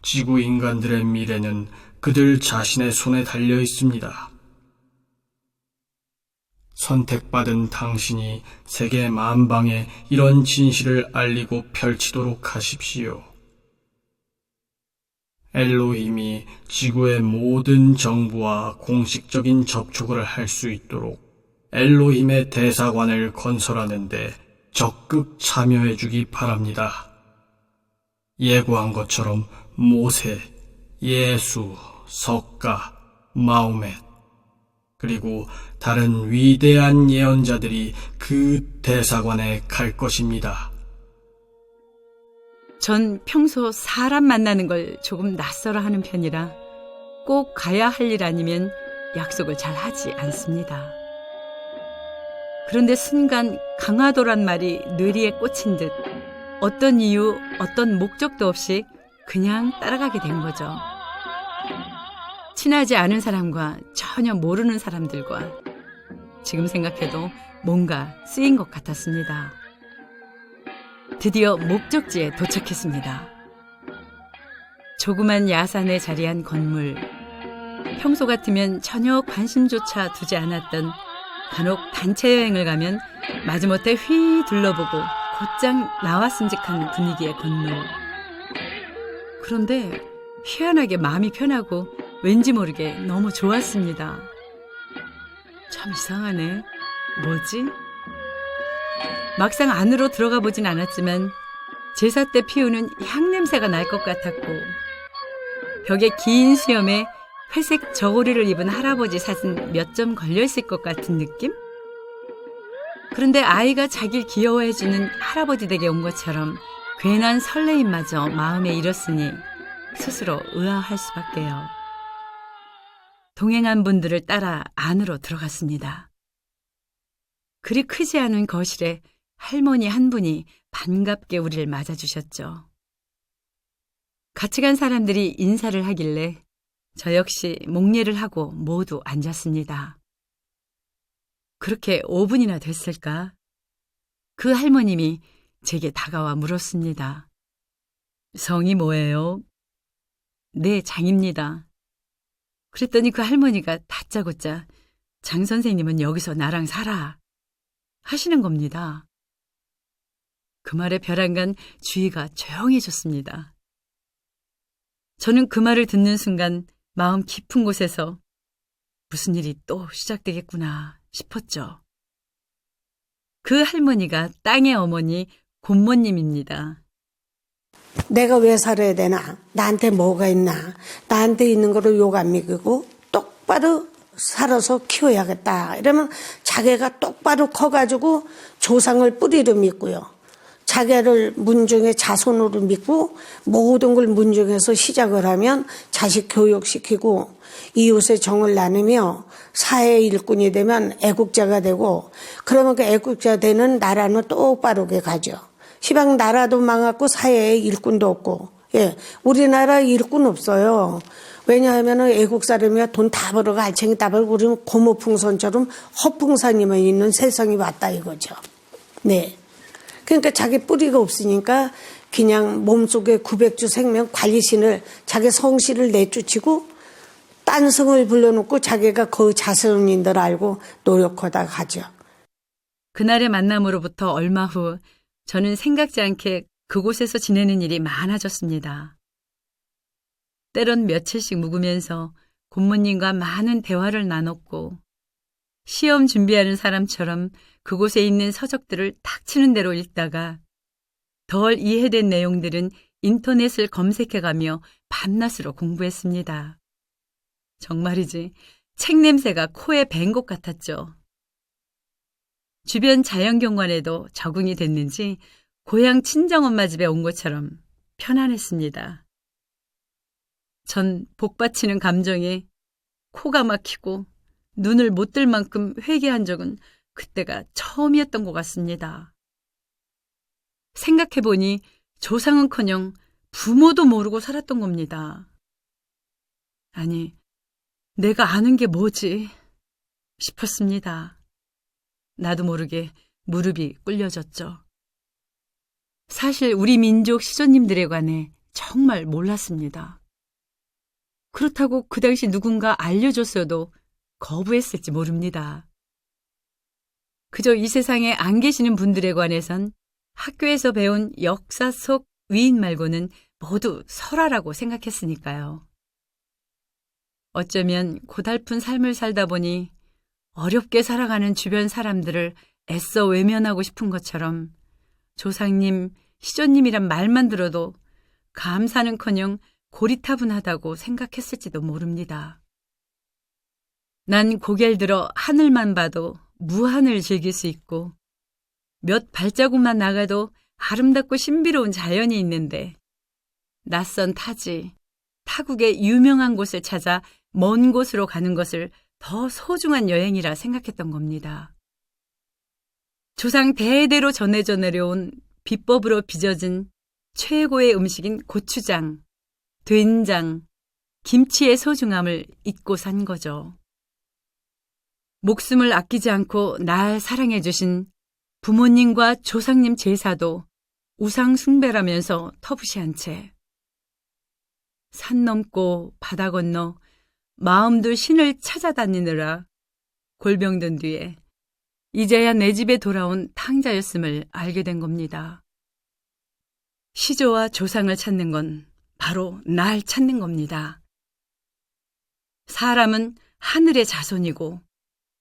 지구 인간들의 미래는 그들 자신의 손에 달려 있습니다. 선택받은 당신이 세계 만방에 이런 진실을 알리고 펼치도록 하십시오. 엘로힘이 지구의 모든 정부와 공식적인 접촉을 할 수 있도록 엘로힘의 대사관을 건설하는데 적극 참여해주기 바랍니다. 예고한 것처럼 모세, 예수, 석가, 마호멧, 그리고 다른 위대한 예언자들이 그 대사관에 갈 것입니다. 전 평소 사람 만나는 걸 조금 낯설어 하는 편이라 꼭 가야 할 일 아니면 약속을 잘 하지 않습니다. 그런데 순간 강화도란 말이 뇌리에 꽂힌 듯 어떤 이유, 어떤 목적도 없이 그냥 따라가게 된 거죠. 친하지 않은 사람과 전혀 모르는 사람들과 지금 생각해도 뭔가 쓰인 것 같았습니다. 드디어 목적지에 도착했습니다. 조그만 야산에 자리한 건물. 평소 같으면 전혀 관심조차 두지 않았던 간혹 단체 여행을 가면 마지못해 휘 둘러보고 곧장 나왔음직한 분위기의 건물. 그런데 희한하게 마음이 편하고 왠지 모르게 너무 좋았습니다. 참 이상하네. 뭐지? 막상 안으로 들어가 보진 않았지만 제사 때 피우는 향냄새가 날 것 같았고 벽에 긴 수염에 회색 저고리를 입은 할아버지 사진 몇 점 걸려있을 것 같은 느낌? 그런데 아이가 자기를 귀여워해주는 할아버지 댁에 온 것처럼 괜한 설레임마저 마음에 일었으니 스스로 의아할 수밖에요. 동행한 분들을 따라 안으로 들어갔습니다. 그리 크지 않은 거실에 할머니 한 분이 반갑게 우리를 맞아주셨죠. 같이 간 사람들이 인사를 하길래 저 역시 목례를 하고 모두 앉았습니다. 그렇게 5분이나 됐을까? 그 할머님이 제게 다가와 물었습니다. 성이 뭐예요? 네, 장입니다. 그랬더니 그 할머니가 다짜고짜 장 선생님은 여기서 나랑 살아 하시는 겁니다. 그 말에 벼랑간 주위가 조용해졌습니다. 저는 그 말을 듣는 순간 마음 깊은 곳에서 무슨 일이 또 시작되겠구나 싶었죠. 그 할머니가 땅의 어머니 곰모님입니다. 내가 왜 살아야 되나? 나한테 뭐가 있나? 나한테 있는 거를 욕 안 먹이고 똑바로 살아서 키워야겠다. 이러면 자기가 똑바로 커가지고 조상을 뿌리로 믿고요. 자기를 문중에 자손으로 믿고 모든 걸 문중에서 시작을 하면 자식 교육시키고 이웃의 정을 나누며 사회의 일꾼이 되면 애국자가 되고 그러면 그 애국자 되는 나라는 똑바르게 가죠. 시방 나라도 망했고 사회에 일꾼도 없고, 예, 우리나라 일꾼 없어요. 왜냐하면 애국 사람이야 돈 다 벌어가 알챙이 다 벌고 그러면 고무풍선처럼 헛풍선이만 있는 세상이 왔다 이거죠. 네. 그러니까 자기 뿌리가 없으니까 그냥 몸속에 900주 생명 관리신을 자기 성실을 내쫓이고 딴 성을 불러놓고 자기가 그 자손인 줄 알고 노력하다 가죠. 그날의 만남으로부터 얼마 후 저는 생각지 않게 그곳에서 지내는 일이 많아졌습니다. 때론 며칠씩 묵으면서 곰모님과 많은 대화를 나눴고 시험 준비하는 사람처럼 그곳에 있는 서적들을 탁치는 대로 읽다가 덜 이해된 내용들은 인터넷을 검색해가며 밤낮으로 공부했습니다. 정말이지 책 냄새가 코에 밴 것 같았죠. 주변 자연경관에도 적응이 됐는지 고향 친정엄마 집에 온 것처럼 편안했습니다. 전 복받치는 감정에 코가 막히고 눈을 못 뜰 만큼 회개한 적은 그때가 처음이었던 것 같습니다. 생각해보니 조상은커녕 부모도 모르고 살았던 겁니다. 아니, 내가 아는 게 뭐지 싶었습니다. 나도 모르게 무릎이 꿇려졌죠. 사실 우리 민족 시조님들에 관해 정말 몰랐습니다. 그렇다고 그 당시 누군가 알려줬어도 거부했을지 모릅니다. 그저 이 세상에 안 계시는 분들에 관해선 학교에서 배운 역사 속 위인 말고는 모두 설화라고 생각했으니까요. 어쩌면 고달픈 삶을 살다 보니 어렵게 살아가는 주변 사람들을 애써 외면하고 싶은 것처럼 조상님, 시조님이란 말만 들어도 감사는커녕 고리타분하다고 생각했을지도 모릅니다. 난 고개를 들어 하늘만 봐도 무한을 즐길 수 있고 몇 발자국만 나가도 아름답고 신비로운 자연이 있는데 낯선 타지, 타국의 유명한 곳을 찾아 먼 곳으로 가는 것을 더 소중한 여행이라 생각했던 겁니다. 조상 대대로 전해져 내려온 비법으로 빚어진 최고의 음식인 고추장, 된장, 김치의 소중함을 잊고 산 거죠. 목숨을 아끼지 않고 날 사랑해 주신 부모님과 조상님 제사도 우상 숭배라면서 터부시한 채 산 넘고 바다 건너 마음도 신을 찾아다니느라 골병든 뒤에 이제야 내 집에 돌아온 탕자였음을 알게 된 겁니다. 시조와 조상을 찾는 건 바로 날 찾는 겁니다. 사람은 하늘의 자손이고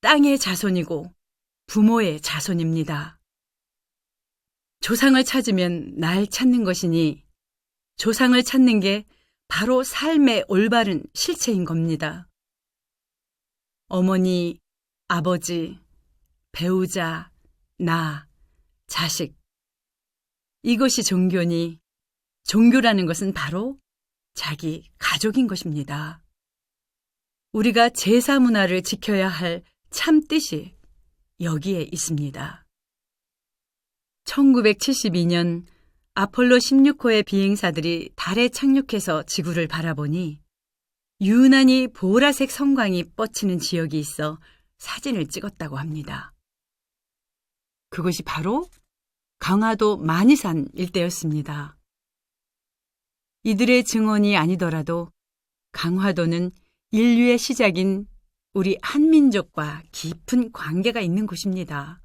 땅의 자손이고 부모의 자손입니다. 조상을 찾으면 날 찾는 것이니 조상을 찾는 게 바로 삶의 올바른 실체인 겁니다. 어머니, 아버지, 배우자, 나, 자식. 이것이 종교니 종교라는 것은 바로 자기 가족인 것입니다. 우리가 제사 문화를 지켜야 할 참 뜻이 여기에 있습니다. 1972년 아폴로 16호의 비행사들이 달에 착륙해서 지구를 바라보니 유난히 보라색 성광이 뻗치는 지역이 있어 사진을 찍었다고 합니다. 그것이 바로 강화도 만이산 일대였습니다. 이들의 증언이 아니더라도 강화도는 인류의 시작인 우리 한민족과 깊은 관계가 있는 곳입니다.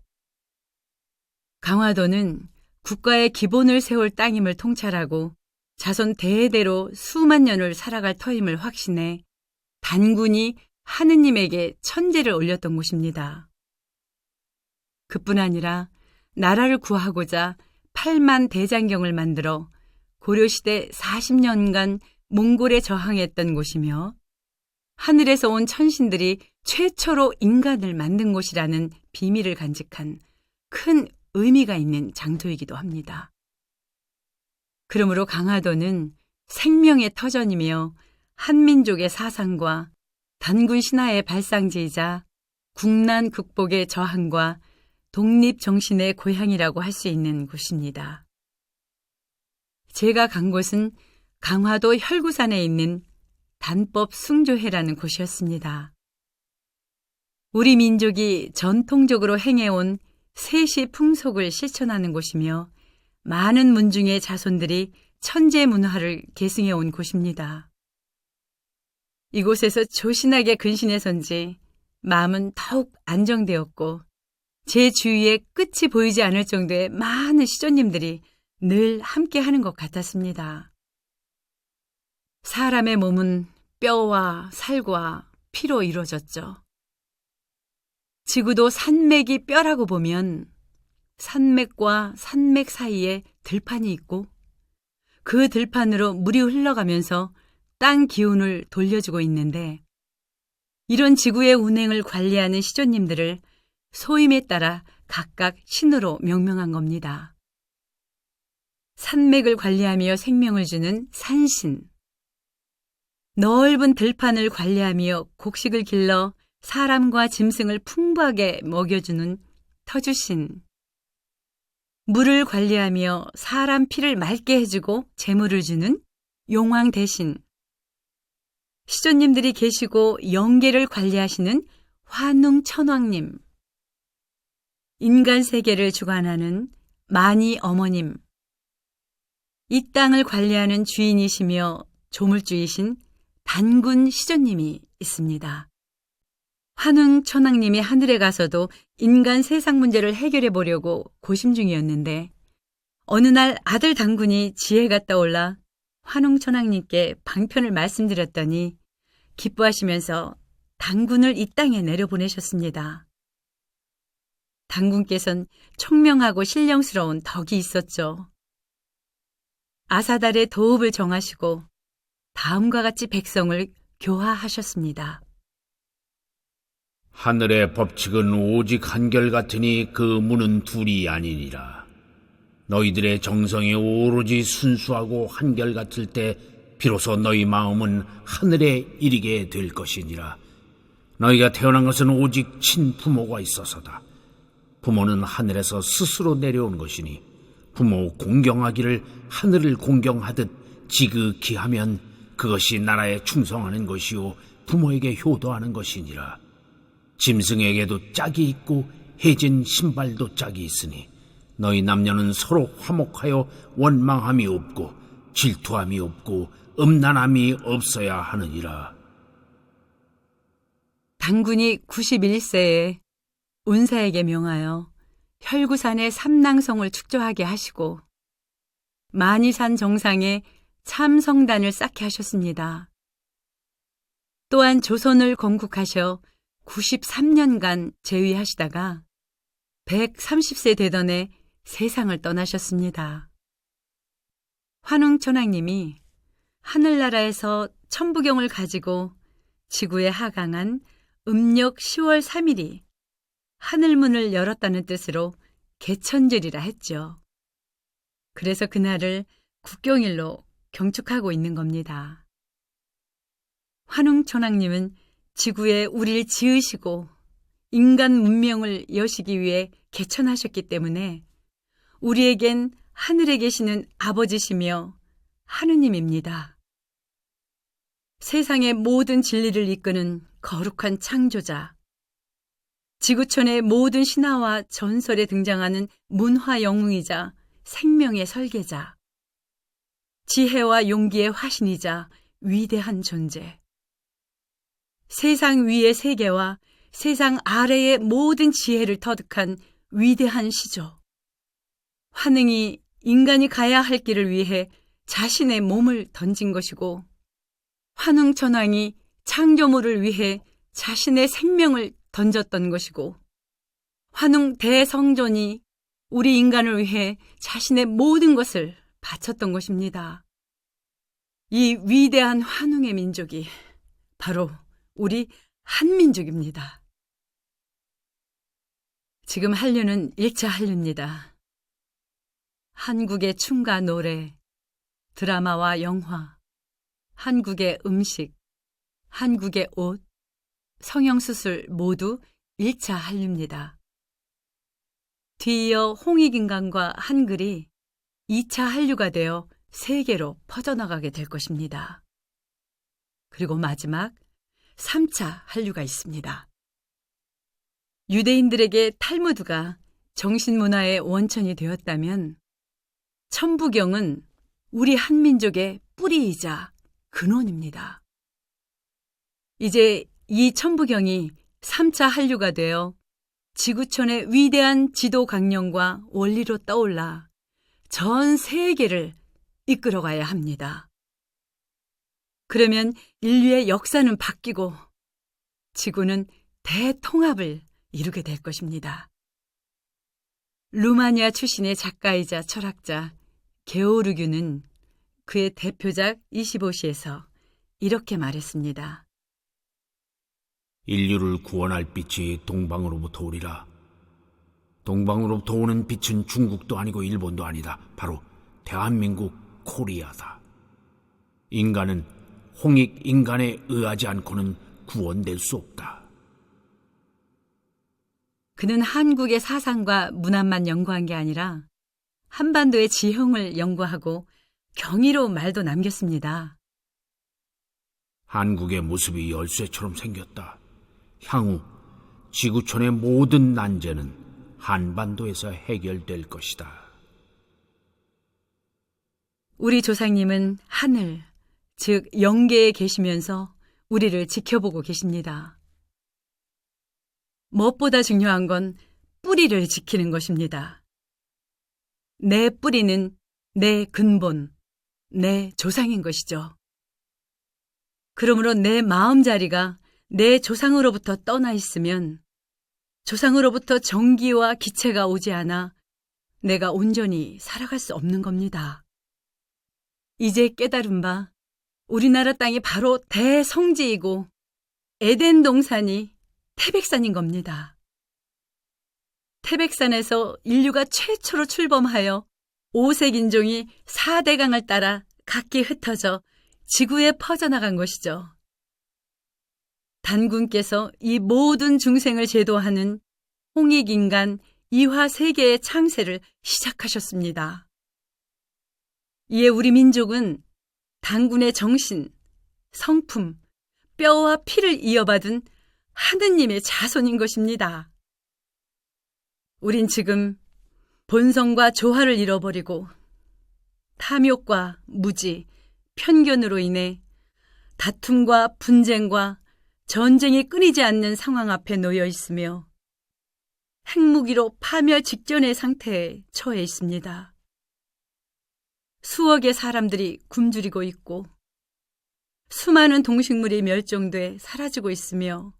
강화도는 국가의 기본을 세울 땅임을 통찰하고 자손 대대로 수만 년을 살아갈 터임을 확신해 단군이 하느님에게 천제를 올렸던 곳입니다. 그뿐 아니라 나라를 구하고자 8만 대장경을 만들어 고려시대 40년간 몽골에 저항했던 곳이며 하늘에서 온 천신들이 최초로 인간을 만든 곳이라는 비밀을 간직한 큰 의미가 있는 장소이기도 합니다. 그러므로 강화도는 생명의 터전이며 한민족의 사상과 단군 신화의 발상지이자 국난 극복의 저항과 독립정신의 고향이라고 할 수 있는 곳입니다. 제가 간 곳은 강화도 혈구산에 있는 단법 숭조회라는 곳이었습니다. 우리 민족이 전통적으로 행해온 세시 풍속을 실천하는 곳이며 많은 문중의 자손들이 천재 문화를 계승해온 곳입니다. 이곳에서 조신하게 근신에 선지 마음은 더욱 안정되었고 제 주위에 끝이 보이지 않을 정도의 많은 시조님들이 늘 함께하는 것 같았습니다. 사람의 몸은 뼈와 살과 피로 이루어졌죠. 지구도 산맥이 뼈라고 보면 산맥과 산맥 사이에 들판이 있고 그 들판으로 물이 흘러가면서 땅 기운을 돌려주고 있는데 이런 지구의 운행을 관리하는 시조님들을 소임에 따라 각각 신으로 명명한 겁니다. 산맥을 관리하며 생명을 주는 산신, 넓은 들판을 관리하며 곡식을 길러 사람과 짐승을 풍부하게 먹여주는 터주신, 물을 관리하며 사람 피를 맑게 해주고 재물을 주는 용왕대신, 시조님들이 계시고 영계를 관리하시는 화능천왕님, 인간 세계를 주관하는 만이 어머님, 이 땅을 관리하는 주인이시며 조물주이신 단군 시조님이 있습니다. 화능천왕님이 하늘에 가서도 인간 세상 문제를 해결해 보려고 고심 중이었는데 어느 날 아들 단군이 지혜가 떠올라 화능천왕님께 방편을 말씀드렸더니 기뻐하시면서 단군을 이 땅에 내려보내셨습니다. 단군께서는 총명하고 신령스러운 덕이 있었죠. 아사달의 도읍을 정하시고 다음과 같이 백성을 교화하셨습니다. 하늘의 법칙은 오직 한결같으니 그 문은 둘이 아니니라. 너희들의 정성이 오로지 순수하고 한결같을 때 비로소 너희 마음은 하늘에 이르게 될 것이니라. 너희가 태어난 것은 오직 친부모가 있어서다. 부모는 하늘에서 스스로 내려온 것이니 부모 공경하기를 하늘을 공경하듯 지극히 하면 그것이 나라에 충성하는 것이요 부모에게 효도하는 것이니라. 짐승에게도 짝이 있고 해진 신발도 짝이 있으니 너희 남녀는 서로 화목하여 원망함이 없고 질투함이 없고 음란함이 없어야 하느니라. 단군이 91세에 운사에게 명하여 혈구산의 삼낭성을 축조하게 하시고 만이산 정상에 참성단을 쌓게 하셨습니다. 또한 조선을 건국하셔 93년간 재위하시다가 130세 되던 해 세상을 떠나셨습니다. 환웅천왕님이 하늘나라에서 천부경을 가지고 지구에 하강한 음력 10월 3일이 하늘문을 열었다는 뜻으로 개천절이라 했죠. 그래서 그날을 국경일로 경축하고 있는 겁니다. 환웅천왕님은 지구에 우리를 지으시고 인간 문명을 여시기 위해 개천하셨기 때문에 우리에겐 하늘에 계시는 아버지시며 하느님입니다. 세상의 모든 진리를 이끄는 거룩한 창조자, 지구촌의 모든 신화와 전설에 등장하는 문화 영웅이자 생명의 설계자, 지혜와 용기의 화신이자 위대한 존재, 세상 위의 세계와 세상 아래의 모든 지혜를 터득한 위대한 시조, 환웅이 인간이 가야 할 길을 위해 자신의 몸을 던진 것이고 환웅천왕이 창조물을 위해 자신의 생명을 던졌던 것이고 환웅 대성존이 우리 인간을 위해 자신의 모든 것을 바쳤던 것입니다. 이 위대한 환웅의 민족이 바로 우리 한민족입니다. 지금 한류는 1차 한류입니다. 한국의 춤과 노래, 드라마와 영화, 한국의 음식, 한국의 옷, 성형수술 모두 1차 한류입니다. 뒤이어 홍익인간과 한글이 2차 한류가 되어 세계로 퍼져나가게 될 것입니다. 그리고 마지막 3차 한류가 있습니다. 유대인들에게 탈무드가 정신문화의 원천이 되었다면 천부경은 우리 한민족의 뿌리이자 근원입니다. 이제 이 천부경이 3차 한류가 되어 지구촌의 위대한 지도 강령과 원리로 떠올라 전 세계를 이끌어가야 합니다. 그러면 인류의 역사는 바뀌고 지구는 대통합을 이루게 될 것입니다. 루마니아 출신의 작가이자 철학자 게오르규는 그의 대표작 25시에서 이렇게 말했습니다. 인류를 구원할 빛이 동방으로부터 오리라. 동방으로부터 오는 빛은 중국도 아니고 일본도 아니다. 바로 대한민국 코리아다. 인간은 홍익 인간에 의하지 않고는 구원될 수 없다. 그는 한국의 사상과 문화만 연구한 게 아니라 한반도의 지형을 연구하고 경이로 말도 남겼습니다. 한국의 모습이 열쇠처럼 생겼다. 향후 지구촌의 모든 난제는 한반도에서 해결될 것이다. 우리 조상님은 하늘, 즉 영계에 계시면서 우리를 지켜보고 계십니다. 무엇보다 중요한 건 뿌리를 지키는 것입니다. 내 뿌리는 내 근본, 내 조상인 것이죠. 그러므로 내 마음자리가 내 조상으로부터 떠나 있으면 조상으로부터 정기와 기체가 오지 않아 내가 온전히 살아갈 수 없는 겁니다. 이제 깨달은 바 우리나라 땅이 바로 대성지이고 에덴 동산이 태백산인 겁니다. 태백산에서 인류가 최초로 출범하여 5색 인종이 4대강을 따라 각기 흩어져 지구에 퍼져나간 것이죠. 단군께서 이 모든 중생을 제도하는 홍익인간 이화세계의 창세를 시작하셨습니다. 이에 우리 민족은 단군의 정신, 성품, 뼈와 피를 이어받은 하느님의 자손인 것입니다. 우린 지금 본성과 조화를 잃어버리고 탐욕과 무지, 편견으로 인해 다툼과 분쟁과 전쟁이 끊이지 않는 상황 앞에 놓여 있으며 핵무기로 파멸 직전의 상태에 처해 있습니다. 수억의 사람들이 굶주리고 있고 수많은 동식물이 멸종돼 사라지고 있으며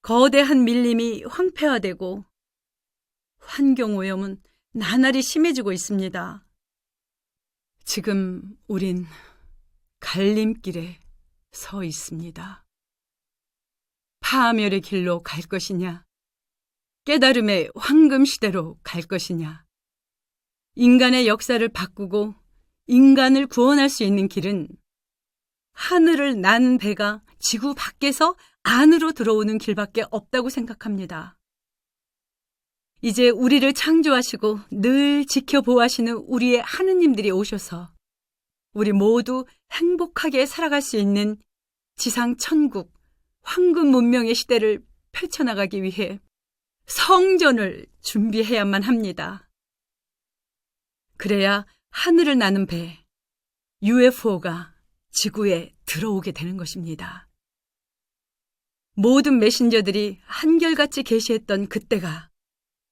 거대한 밀림이 황폐화되고 환경오염은 나날이 심해지고 있습니다. 지금 우린 갈림길에 서 있습니다. 파멸의 길로 갈 것이냐, 깨달음의 황금 시대로 갈 것이냐. 인간의 역사를 바꾸고 인간을 구원할 수 있는 길은 하늘을 나는 배가 지구 밖에서 안으로 들어오는 길밖에 없다고 생각합니다. 이제 우리를 창조하시고 늘 지켜보호하시는 우리의 하느님들이 오셔서 우리 모두 행복하게 살아갈 수 있는 지상 천국, 황금 문명의 시대를 펼쳐나가기 위해 성전을 준비해야만 합니다. 그래야 하늘을 나는 배, UFO가 지구에 들어오게 되는 것입니다. 모든 메신저들이 한결같이 계시했던 그때가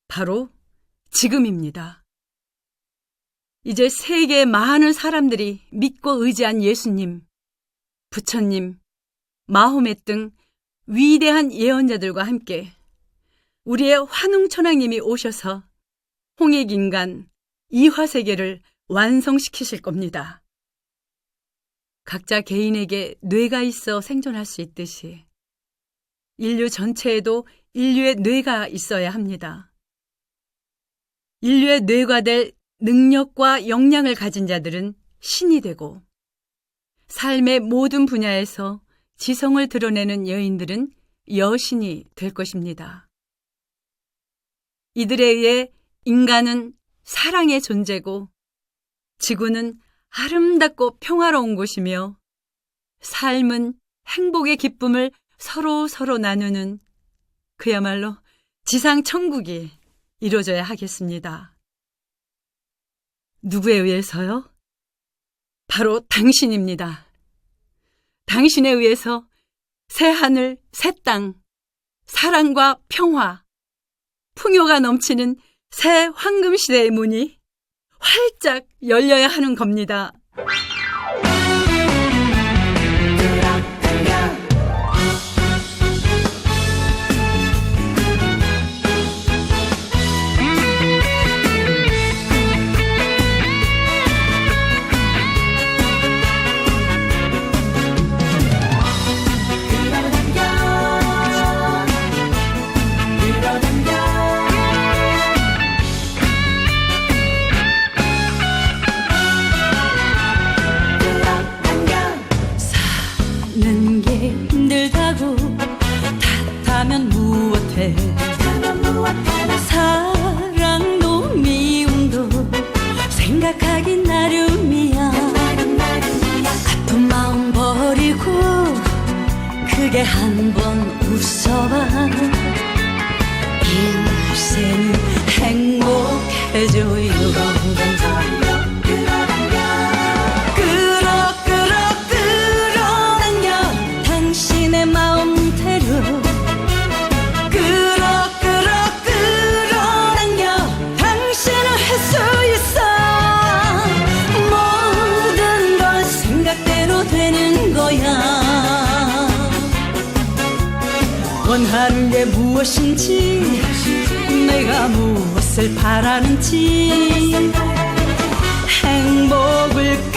바로 지금입니다. 이제 세계의 많은 사람들이 믿고 의지한 예수님, 부처님, 마호멧 등 위대한 예언자들과 함께 우리의 환웅천왕님이 오셔서 홍익인간 이화세계를 완성시키실 겁니다. 각자 개인에게 뇌가 있어 생존할 수 있듯이 인류 전체에도 인류의 뇌가 있어야 합니다. 인류의 뇌가 될 능력과 역량을 가진 자들은 신이 되고 삶의 모든 분야에서 지성을 드러내는 여인들은 여신이 될 것입니다. 이들에 의해 인간은 사랑의 존재고 지구는 아름답고 평화로운 곳이며 삶은 행복의 기쁨을 서로 나누는 그야말로 지상 천국이 이루어져야 하겠습니다. 누구에 의해서요? 바로 당신입니다. 당신에 의해서 새 하늘, 새 땅, 사랑과 평화, 풍요가 넘치는 새 황금 시대의 문이 활짝 열려야 하는 겁니다. 사는 게 힘들다고 탓하면 무엇해. 사랑도 미움도 생각하기 나름이야. 아픈 마음 버리고 크게 한번 웃어봐. 인생이 행복해져요. 당신의 마음대로 끌어당겨. 당신은 할 수 있어. 모든 건 생각대로 되는 거야. 원하는 게 무엇인지, 내가 무엇을 바라는지, 행복을